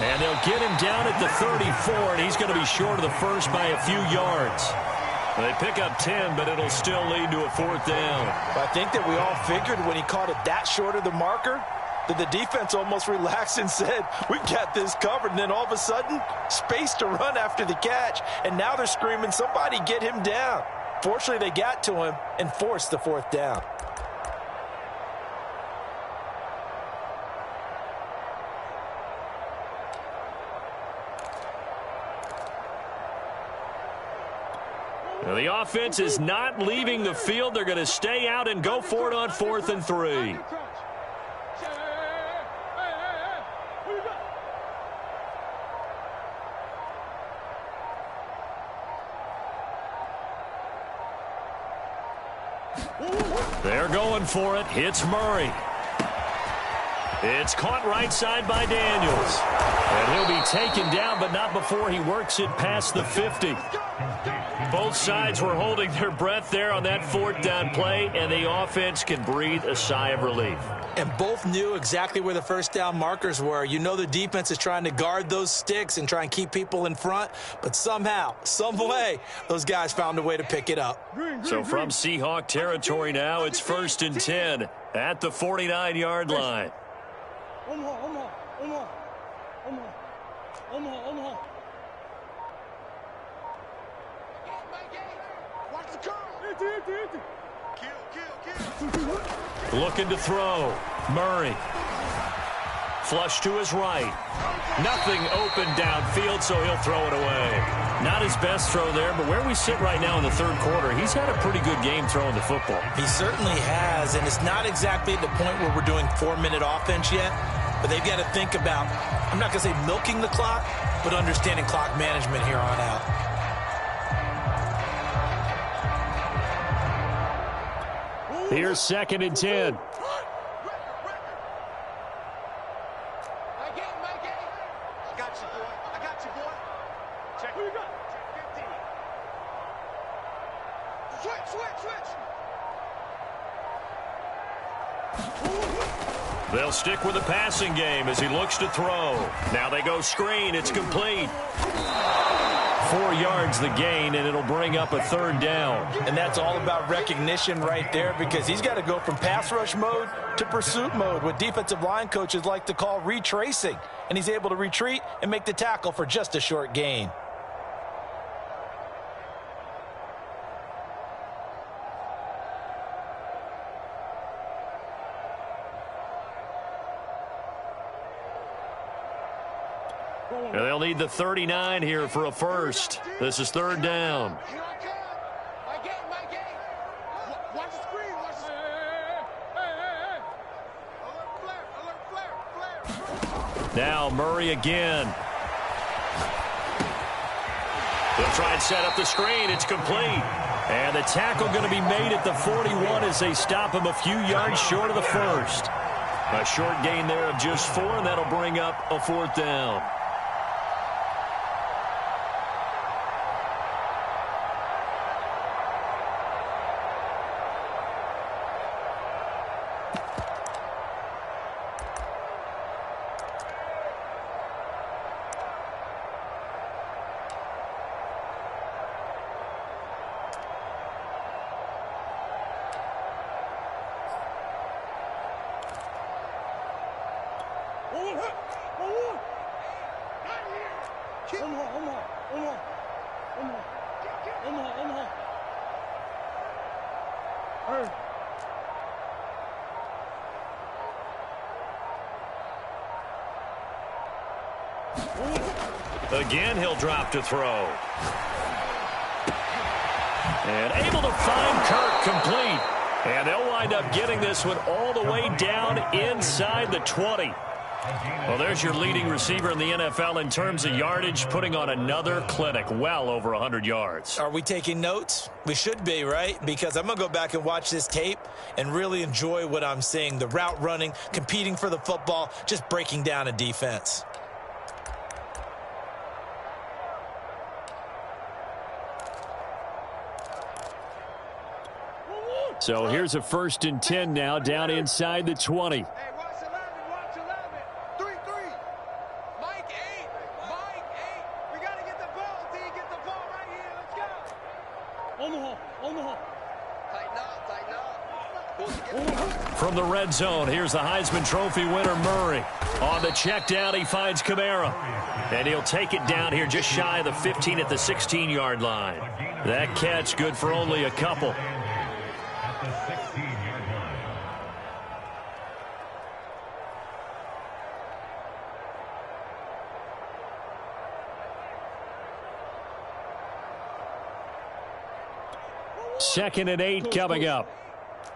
And they'll get him down at the 34, and he's going to be short of the first by a few yards. They pick up 10, but it'll still lead to a 4th down. I think that we all figured when he caught it that short of the marker that the defense almost relaxed and said, we've got this covered. And then all of a sudden, space to run after the catch. And now they're screaming, somebody get him down. Fortunately, they got to him and forced the 4th down. Now, the offense is not leaving the field. They're going to stay out and go for it on 4th and 3. They're going for it. It's Murray. It's caught right side by Daniels. And he'll be taken down, but not before he works it past the 50. Both sides were holding their breath there on that 4th down play, and the offense can breathe a sigh of relief. And both knew exactly where the 1st down markers were. You know the defense is trying to guard those sticks and try and keep people in front, but somehow, some way, those guys found a way to pick it up. So from Seahawk territory now, it's 1st and 10 at the 49-yard line. Looking to throw. Murray. Flush to his right. Nothing open downfield, so he'll throw it away. Not his best throw there, but where we sit right now in the 3rd quarter, he's had a pretty good game throwing the football. He certainly has, and it's not exactly at the point where we're doing 4-minute offense yet, but they've got to think about, I'm not going to say milking the clock, but understanding clock management here on out. Here's 2nd and 10. They'll stick with the passing game as he looks to throw. Now they go screen. It's complete. 4 yards the gain, and it'll bring up a 3rd down. And that's all about recognition right there, because he's got to go from pass rush mode to pursuit mode, what defensive line coaches like to call retracing. And he's able to retreat and make the tackle for just a short gain. And they'll need the 39 here for a first. This is 3rd down. Now Murray again. They'll try and set up the screen. It's complete. And the tackle going to be made at the 41 as they stop him a few yards short of the first. A short gain there of just 4, and that'll bring up a 4th down. Again, he'll drop to throw. And able to find Kirk complete. And they'll wind up getting this one all the way down inside the 20. Well, there's your leading receiver in the NFL in terms of yardage, putting on another clinic, well over 100 yards. Are we taking notes? We should be, right? Because I'm going to go back and watch this tape and really enjoy what I'm seeing. The route running, competing for the football, just breaking down a defense. So here's a 1st and 10 now down inside the 20. Hey, watch 11, watch 11. 3-3. Mike 8. Mike 8. We got to get the ball, D. Get the ball right here. Let's go. From the red zone, here's the Heisman Trophy winner, Murray. On the check down, he finds Kamara. And he'll take it down here just shy of the 15 at the 16-yard line. That catch good for only a couple. Second and 8 coming up.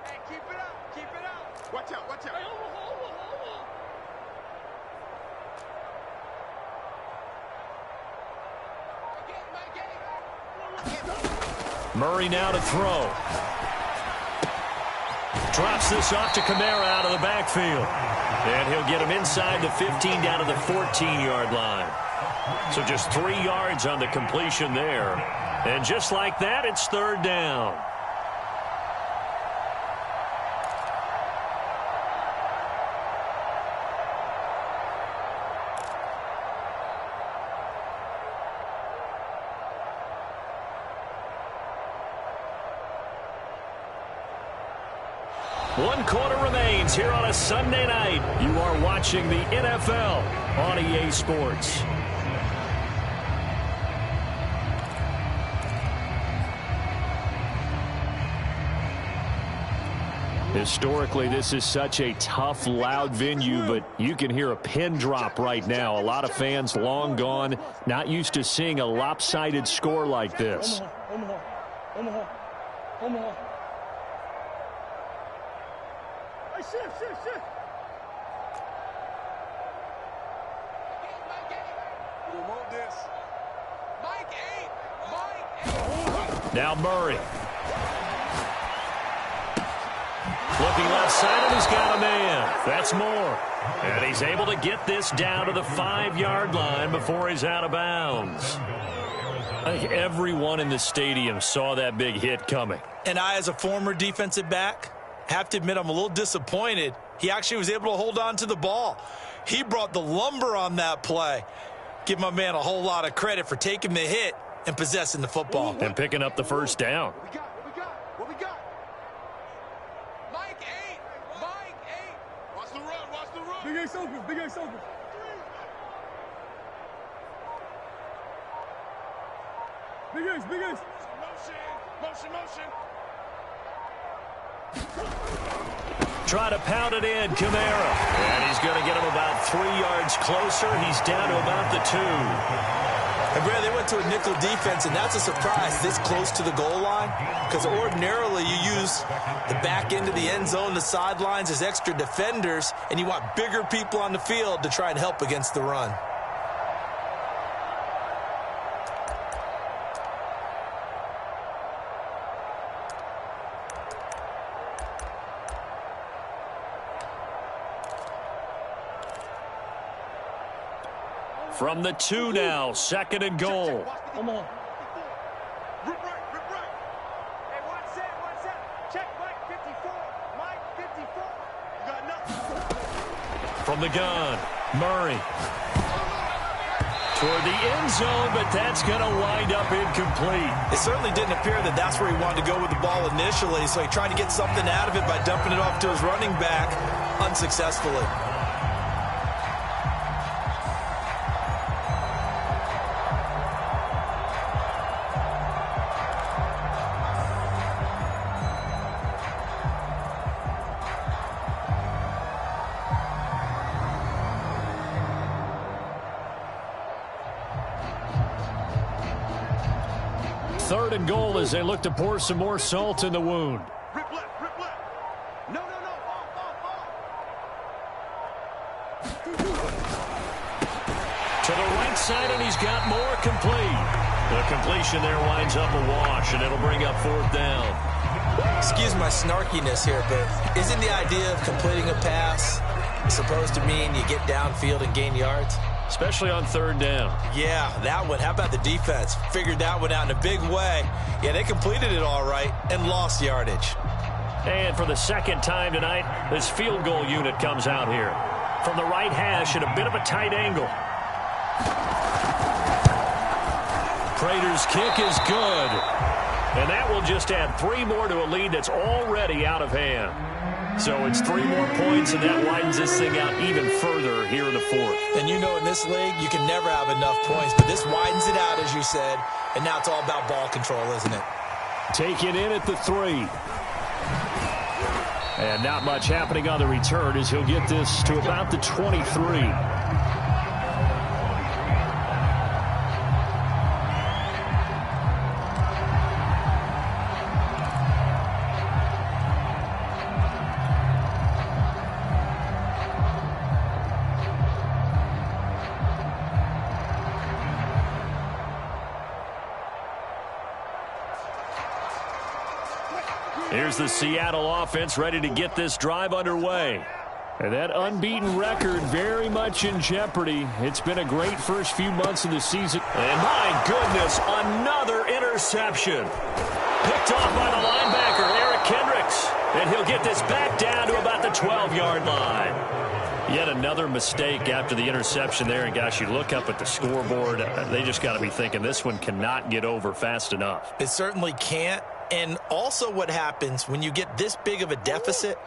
Hey, keep it up, keep it up. Watch out, watch out. Murray now to throw. Drops this off to Kamara out of the backfield. And he'll get him inside the 15 down to the 14-yard line. So just 3 yards on the completion there. And just like that, it's third down. One quarter remains here on a Sunday night. You are watching the NFL on EA Sports. Historically, this is such a tough, loud venue, but you can hear a pin drop right now. A lot of fans long gone, not used to seeing a lopsided score like this. Omaha. Hey, shift. We want this. Mike 8. Now Murray. Looking left side, and he's got a man. That's more. And he's able to get this down to the 5-yard line before he's out of bounds. I think everyone in the stadium saw that big hit coming. And I, as a former defensive back, have to admit I'm a little disappointed. He actually was able to hold on to the ball. He brought the lumber on that play. Give my man a whole lot of credit for taking the hit and possessing the football. And picking up the first down. What we got? Mike 8. Watch the run. Big Ace open. Big Ace. Motion. Try to pound it in, Kamara. And he's going to get him about 3 yards closer. He's down to about the 2. And Brad, they went to a nickel defense, and that's a surprise this close to the goal line, because ordinarily you use the back end of the end zone, the sidelines as extra defenders, and you want bigger people on the field to try and help against the run. From the 2 now, second and goal. Come on. Rip right. Hey, watch that. Check Mike 54. You got nothing. From the gun, Murray. Toward the end zone, but that's going to wind up incomplete. It certainly didn't appear that that's where he wanted to go with the ball initially, so he tried to get something out of it by dumping it off to his running back unsuccessfully. Third and goal as they look to pour some more salt in the wound. Rip left. No. To the right side, and he's got more complete. The completion there winds up a wash, and it'll bring up fourth down. Excuse my snarkiness here, but isn't the idea of completing a pass supposed to mean you get downfield and gain yards? Especially on third down. Yeah, that one. How about the defense? Figured that one out in a big way. Yeah, they completed it all right and lost yardage. And for the second time tonight, this field goal unit comes out here. From the right hash at a bit of a tight angle. Prater's kick is good. And that will just add 3 more to a lead that's already out of hand. So it's 3 more points, and that widens this thing out even further here in the 4th. And you know in this league, you can never have enough points, but this widens it out, as you said, and now it's all about ball control, isn't it? Taken in at the 3. And not much happening on the return as he'll get this to about the 23. Here's the Seattle offense ready to get this drive underway. And that unbeaten record very much in jeopardy. It's been a great first few months of the season. And my goodness, another interception. Picked off by the linebacker, Eric Kendricks. And he'll get this back down to about the 12-yard line. Yet another mistake after the interception there. And, gosh, you look up at the scoreboard, they just got to be thinking this one cannot get over fast enough. It certainly can't. And also what happens when you get this big of a deficit,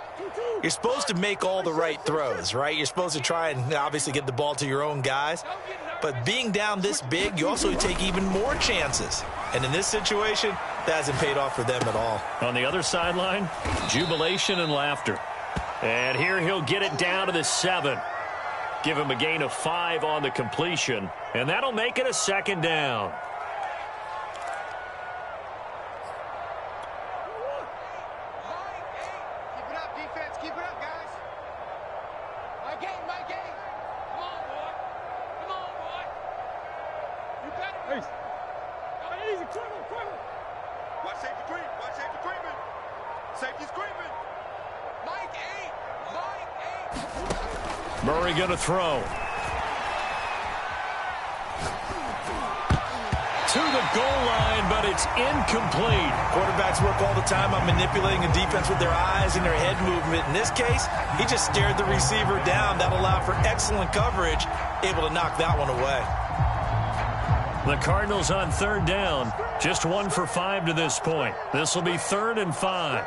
you're supposed to make all the right throws, right? You're supposed to try and obviously get the ball to your own guys. But being down this big, you also take even more chances. And in this situation, that hasn't paid off for them at all. On the other sideline, jubilation and laughter. And here he'll get it down to the 7. Give him a gain of 5 on the completion. And that'll make it a 2nd down. Murray going to throw. To the goal line, but it's incomplete. Quarterbacks work all the time on manipulating a defense with their eyes and their head movement. In this case, he just stared the receiver down. That allowed for excellent coverage, able to knock that one away. The Cardinals on 3rd down, just 1 for 5 to this point. This will be 3rd and 5.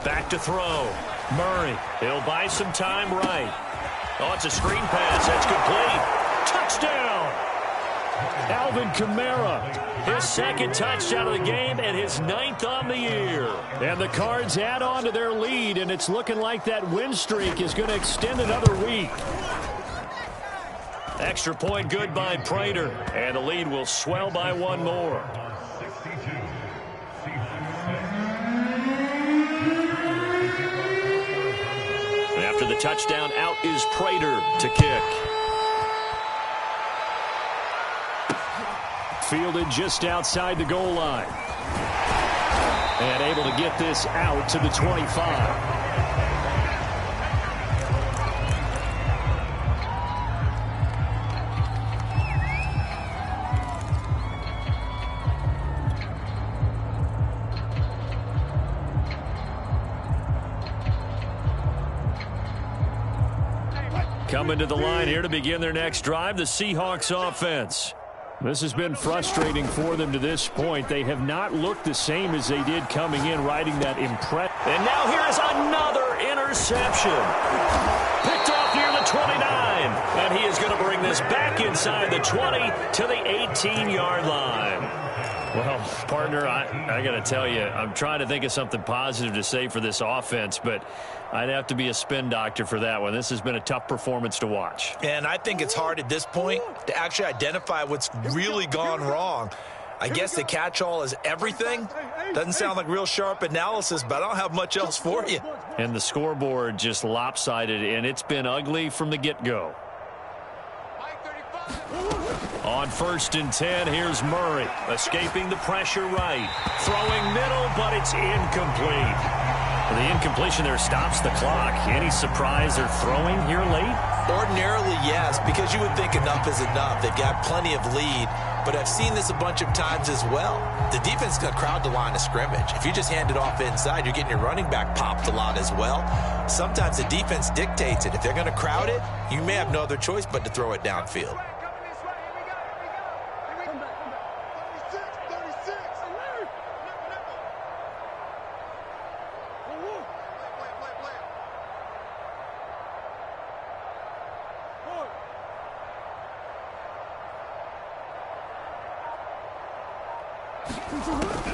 Back to throw. Murray. He'll buy some time right. Oh, it's a screen pass. That's complete. Touchdown. Alvin Kamara. His 2nd touchdown of the game and his 9th on the year. And the Cards add on to their lead, and it's looking like that win streak is going to extend another week. Extra point good by Prater, and the lead will swell by 1 more. After the touchdown, out is Prater to kick. Fielded just outside the goal line. And able to get this out to the 25. Coming to the line here to begin their next drive, the Seahawks offense. This has been frustrating for them to this point. They have not looked the same as they did coming in, riding that impress. And now here is another interception. Picked off near the 29. And he is going to bring this back inside the 20 to the 18-yard line. Well, partner, I got to tell you, I'm trying to think of something positive to say for this offense, but I'd have to be a spin doctor for that one. This has been a tough performance to watch. And I think it's hard at this point to actually identify what's really gone wrong. I guess the catch-all is everything. Doesn't sound like real sharp analysis, but I don't have much else for you. And the scoreboard just lopsided, and it's been ugly from the get-go. On 1st and 10, here's Murray. Escaping the pressure right. Throwing middle, but it's incomplete. The incompletion there stops the clock. Any surprise they're throwing here late? Ordinarily, yes, because you would think enough is enough. They've got plenty of lead, but I've seen this a bunch of times as well. The defense is going to crowd the line of scrimmage. If you just hand it off inside, you're getting your running back popped a lot as well. Sometimes the defense dictates it. If they're going to crowd it, you may have no other choice but to throw it downfield.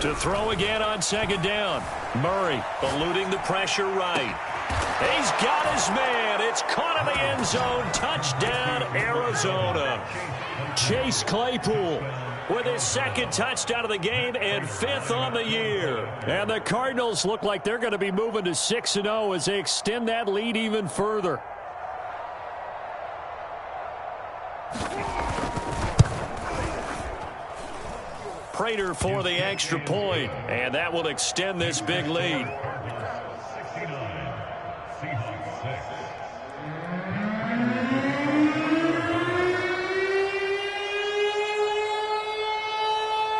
To throw again on second down. Murray eluding the pressure right. He's got his man. It's caught in the end zone. Touchdown, Arizona. Chase Claypool with his second touchdown of the game and fifth on the year. And the Cardinals look like they're going to be moving to 6-0 as they extend that lead even further. Prater for the extra point, and that will extend this big lead.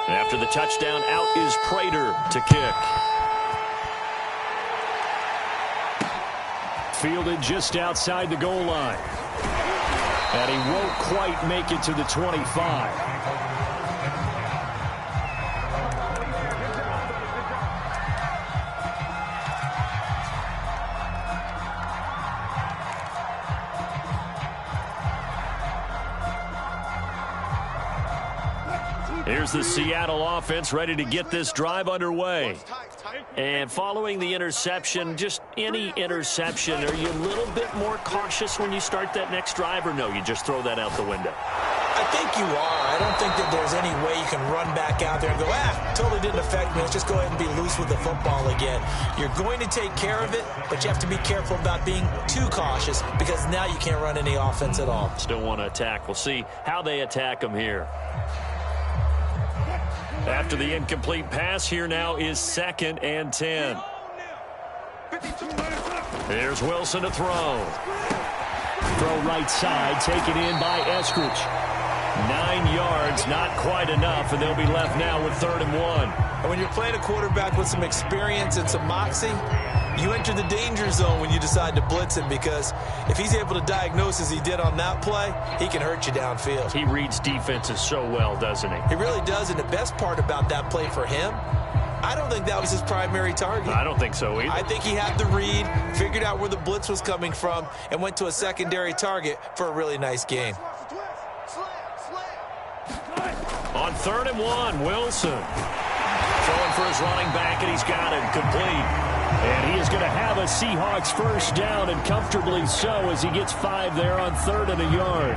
After the touchdown, out is Prater to kick. Fielded just outside the goal line. And he won't quite make it to the 25. Here's the Seattle offense ready to get this drive underway. And following the interception, just any interception, are you a little bit more cautious when you start that next drive, or no, you just throw that out the window? I think you are. I don't think that there's any way you can run back out there and go, totally didn't affect me. Let's just go ahead and be loose with the football again. You're going to take care of it, but you have to be careful about being too cautious because now you can't run any offense at all. Still want to attack. We'll see how they attack them here. After the incomplete pass, here now is 2nd and 10. Here's Wilson to throw. Throw right side, taken in by Eskridge. 9 yards, not quite enough, and they'll be left now with 3rd and 1. And when you're playing a quarterback with some experience and some moxie, you enter the danger zone when you decide to blitz him, because if he's able to diagnose as he did on that play, he can hurt you downfield. He reads defenses so well, doesn't he? He really does, and the best part about that play for him, I don't think that was his primary target. I don't think so either. I think he had the read, figured out where the blitz was coming from, and went to a secondary target for a really nice gain. On 3rd and 1, Wilson. Throwing for his running back, and he's got it complete. And he is going to have a Seahawks first down, and comfortably so, as he gets 5 there on 3rd and a yard.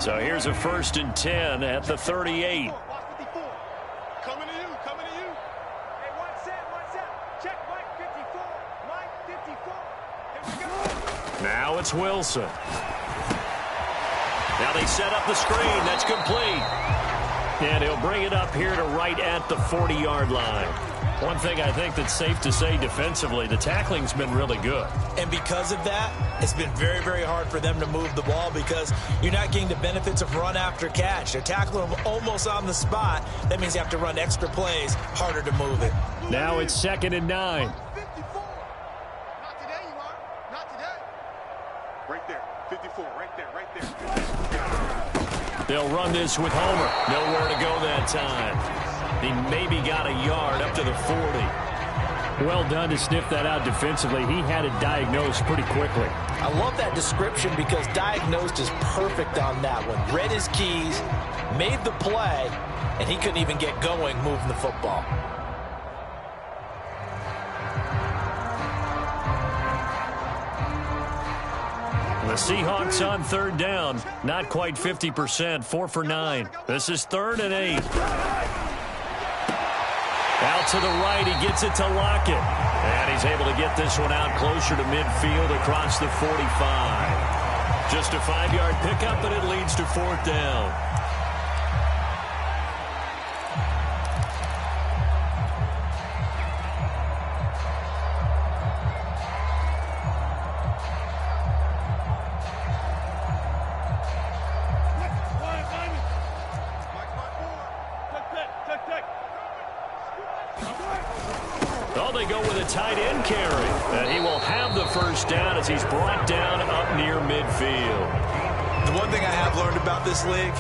So here's a 1st and 10 at the 38. Coming to you, coming to you. Hey, one set. Check Mike 54. Mike 54. Here we go. Now it's Wilson. Now they set up the screen. That's complete. And he'll bring it up here to right at the 40-yard line. One thing I think that's safe to say defensively, the tackling's been really good. And because of that, it's been very, very hard for them to move the ball because you're not getting the benefits of run after catch. They're tackling them almost on the spot. That means you have to run extra plays, harder to move it. Now it's 2nd and 9. 54. Not today, you are. Not today. Right there. 54. Right there. Right there. They'll run this with Homer. Nowhere to go that time. He maybe got a yard up to the 40. Well done to sniff that out defensively. He had it diagnosed pretty quickly. I love that description because diagnosed is perfect on that one. Read his keys, made the play, and he couldn't even get going moving the football. The Seahawks on 3rd down. Not quite 50%. 4 for 9. This is 3rd and 8. Out to the right. He gets it to Lockett. And he's able to get this one out closer to midfield across the 45. Just a 5-yard pickup, and it leads to 4th down. Oh, they go with a tight end carry. And he will have the first down as he's brought down up near midfield. The one thing I have learned about this league,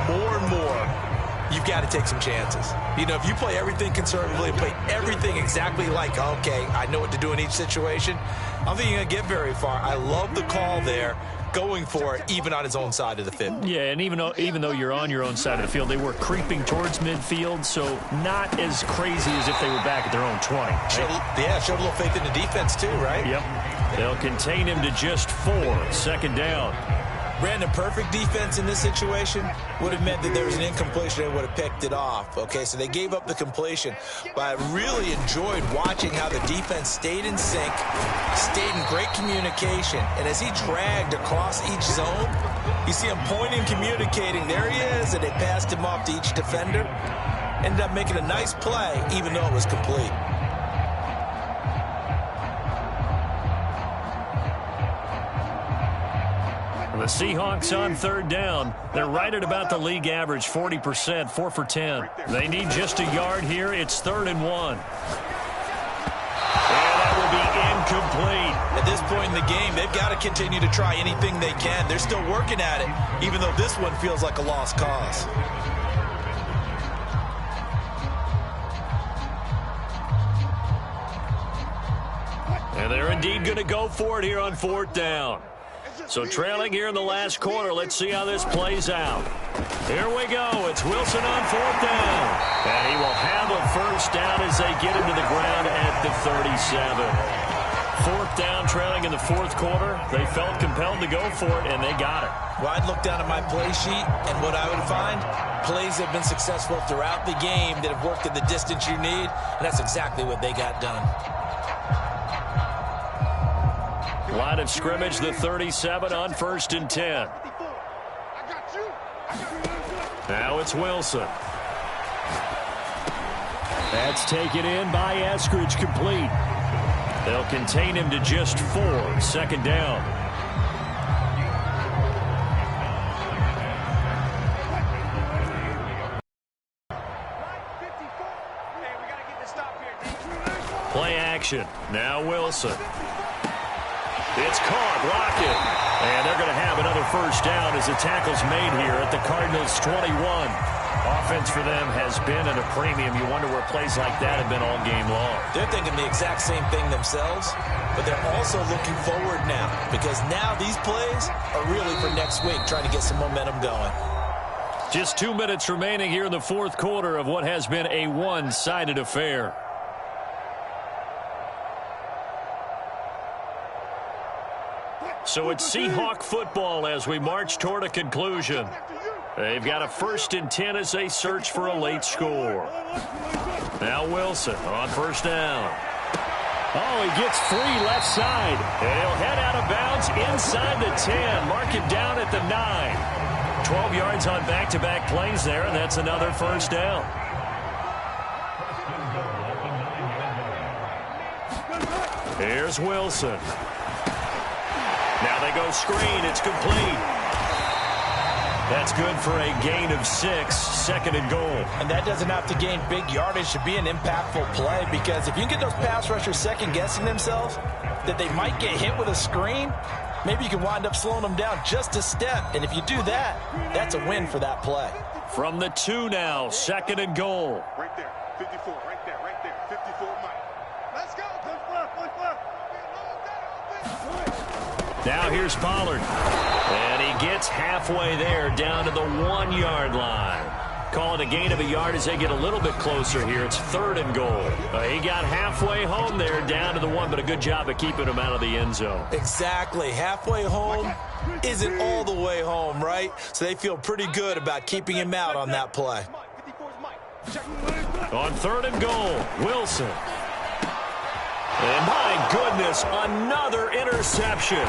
more and more, you've got to take some chances. You know, if you play everything conservatively, play everything exactly like, okay, I know what to do in each situation, I don't think you're going to get very far. I love the call there, going for it, even on his own side of the field. Yeah, and even though you're on your own side of the field, they were creeping towards midfield, so not as crazy as if they were back at their own 20. Right? Showed a little faith in the defense too, right? Yep. They'll contain him to just 4. 2nd down. Brandon, perfect defense in this situation would have meant that there was an incompletion and would have picked it off. Okay, so they gave up the completion. But I really enjoyed watching how the defense stayed in sync, stayed in great communication. And as he dragged across each zone, you see him pointing, communicating. There he is, and they passed him off to each defender. Ended up making a nice play, even though it was complete. The Seahawks on 3rd down. They're right at about the league average, 40%, 4 for 10. They need just a yard here. It's 3rd and 1. And that will be incomplete. At this point in the game, they've got to continue to try anything they can. They're still working at it, even though this one feels like a lost cause. And they're indeed going to go for it here on 4th down. So trailing here in the last quarter. Let's see how this plays out. Here we go. It's Wilson on 4th down. And he will have a first down as they get him to the ground at the 37. 4th down, trailing in the 4th quarter. They felt compelled to go for it, and they got it. Well, I'd look down at my play sheet, and what I would find, plays have been successful throughout the game that have worked at the distance you need, and that's exactly what they got done. Line of scrimmage, the 37 on 1st and 10. Now it's Wilson. That's taken in by Eskridge, complete. They'll contain him to just 4. 2nd down. Play action. Now Wilson. It's caught, Lockett. And they're going to have another first down as the tackle's made here at the Cardinals' 21. Offense for them has been at a premium. You wonder where plays like that have been all game long. They're thinking the exact same thing themselves, but they're also looking forward now because now these plays are really for next week, trying to get some momentum going. Just 2 minutes remaining here in the 4th quarter of what has been a one-sided affair. So it's Seahawk football as we march toward a conclusion. They've got a 1st and 10 as they search for a late score. Now Wilson on 1st down. Oh, he gets free left side. And he'll head out of bounds inside the 10. Mark him down at the 9. 12 yards on back-to-back plays there, and that's another first down. Here's Wilson. Now they go screen. It's complete. That's good for a gain of 6, 2nd and goal. And that doesn't have to gain big yardage to be an impactful play, because if you can get those pass rushers second-guessing themselves that they might get hit with a screen, maybe you can wind up slowing them down just a step. And if you do that, that's a win for that play. From the 2 now, 2nd and goal. Right there, 54, right there, 54, Mike. Let's go. Now here's Pollard. And he gets halfway there, down to the 1-yard line. Call it a gain of a yard as they get a little bit closer here. It's 3rd and goal. He got halfway home there, down to the 1, but a good job of keeping him out of the end zone. Exactly. Halfway home isn't all the way home, right? So they feel pretty good about keeping him out on that play. On 3rd and goal, Wilson. And my goodness, another interception.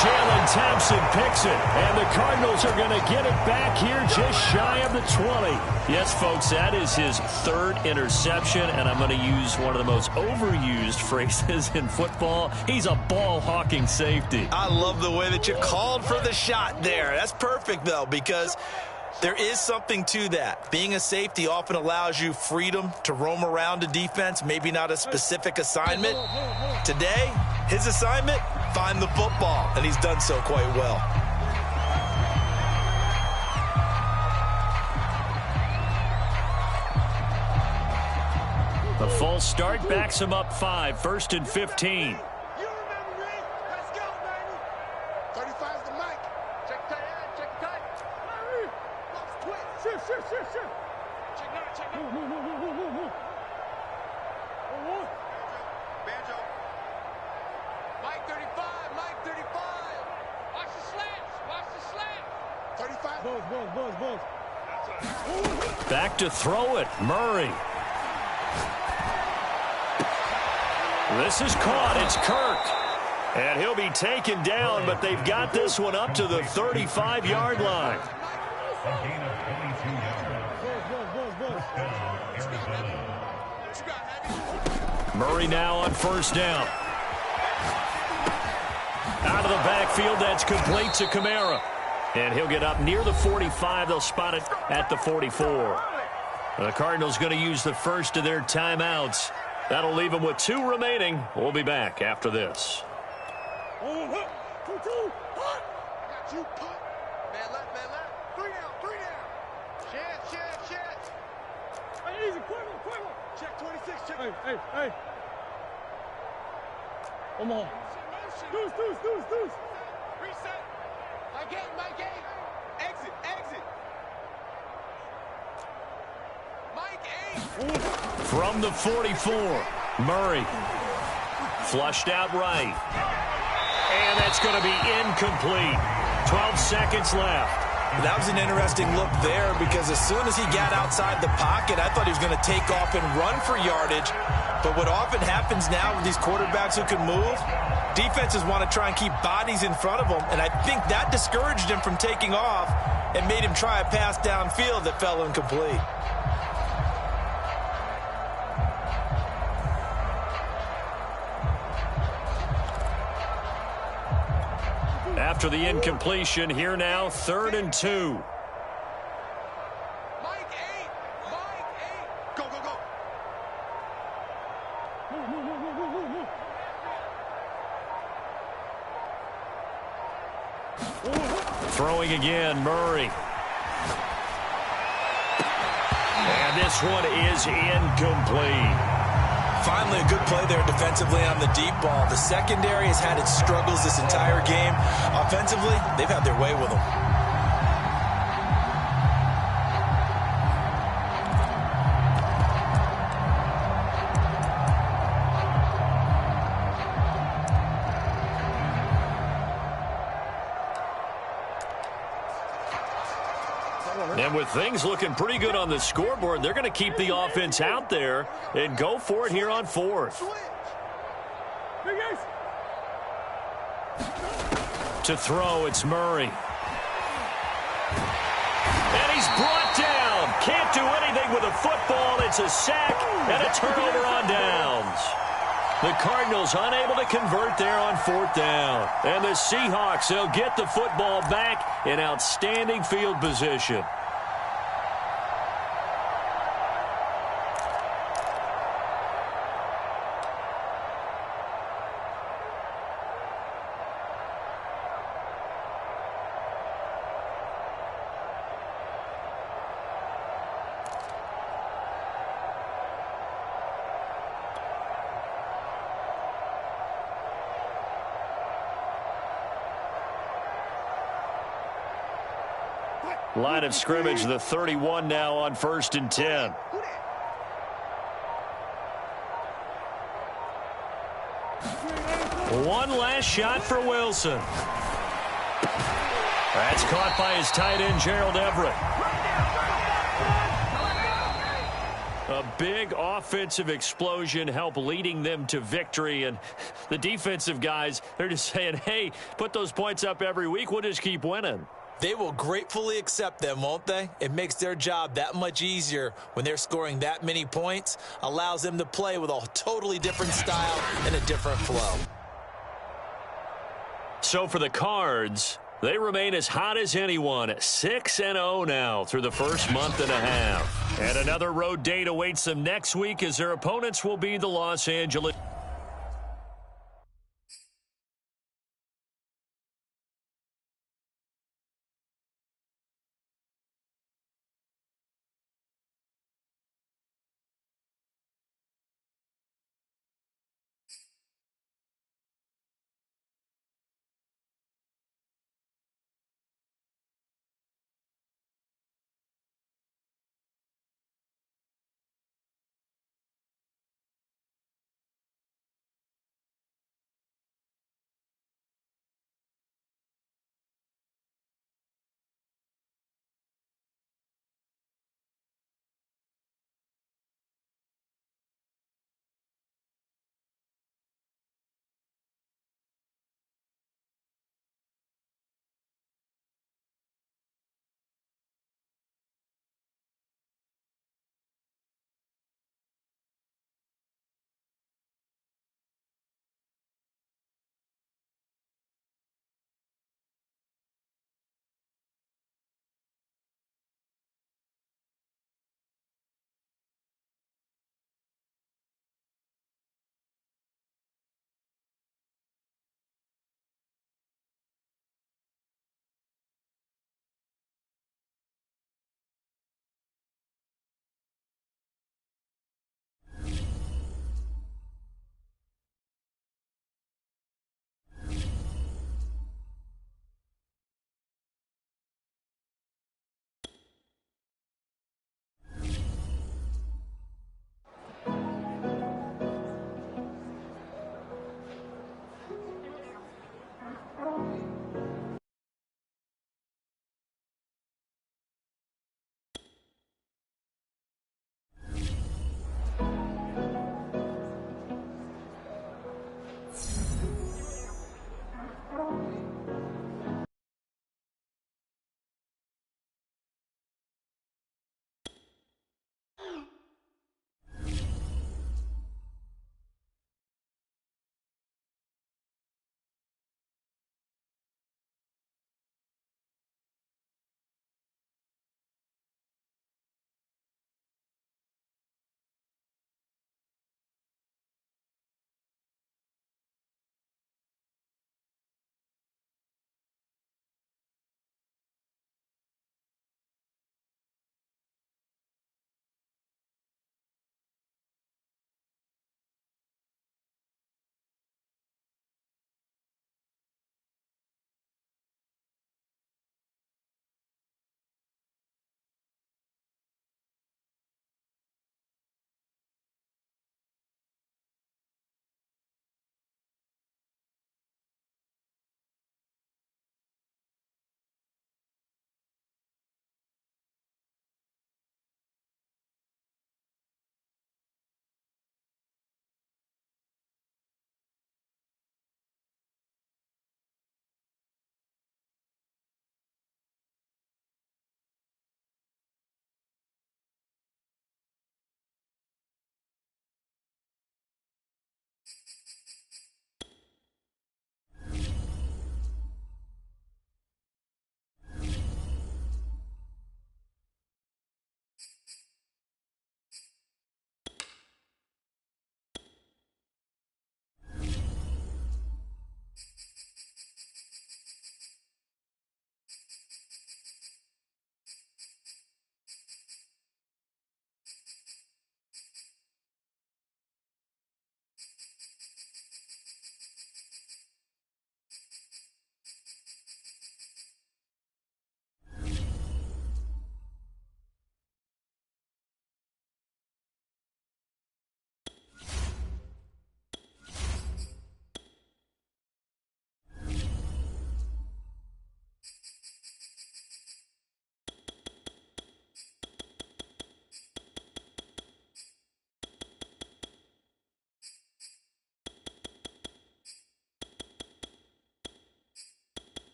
Jalen Thompson picks it, and the Cardinals are going to get it back here just shy of the 20. Yes, folks, that is his third interception, and I'm going to use one of the most overused phrases in football. He's a ball-hawking safety. I love the way that you called for the shot there. That's perfect, though, because there is something to that. Being a safety often allows you freedom to roam around a defense, maybe not a specific assignment. Today, his assignment, find the football, and he's done so quite well. The false start backs him up 5, 1st and 15. Back to throw it, Murray. This is caught. It's Kirk. And he'll be taken down, but they've got this one up to the 35-yard line. Murray now on 1st down. Out of the backfield, that's complete to Kamara. And he'll get up near the 45. They'll spot it at the 44. The Cardinals going to use the first of their timeouts. That'll leave them with 2 remaining. We'll be back after this. Check 26, check. Hey. Come on. Deuce. Reset. My game. Exit. Mike 8. From the 44, Murray. Flushed out right. And that's going to be incomplete. 12 seconds left. That was an interesting look there because as soon as he got outside the pocket, I thought he was going to take off and run for yardage. But what often happens now with these quarterbacks who can move, defenses want to try and keep bodies in front of them, and I think that discouraged him from taking off and made him try a pass downfield that fell incomplete. After the incompletion, here now, 3rd and 2. Mike 8. Go. Throwing again, Murray. And this one is incomplete. Finally, a good play there defensively on the deep ball. The secondary has had its struggles this entire game. Offensively, they've had their way with them. And with things looking pretty good on the scoreboard, they're going to keep the offense out there and go for it here on 4th. To throw, it's Murray. And he's brought down. Can't do anything with a football. It's a sack and a turnover on downs. The Cardinals unable to convert there on 4th down. And the Seahawks, they'll get the football back in outstanding field position. Line of scrimmage, the 31 now on 1st and 10. One last shot for Wilson. That's caught by his tight end, Gerald Everett. A big offensive explosion helped leading them to victory. And the defensive guys, they're just saying, hey, put those points up every week. We'll just keep winning. They will gratefully accept them, won't they? It makes their job that much easier when they're scoring that many points. Allows them to play with a totally different style and a different flow. So for the Cards, they remain as hot as anyone, 6-0 now through the first month and a half. And another road date awaits them next week as their opponents will be the Los Angeles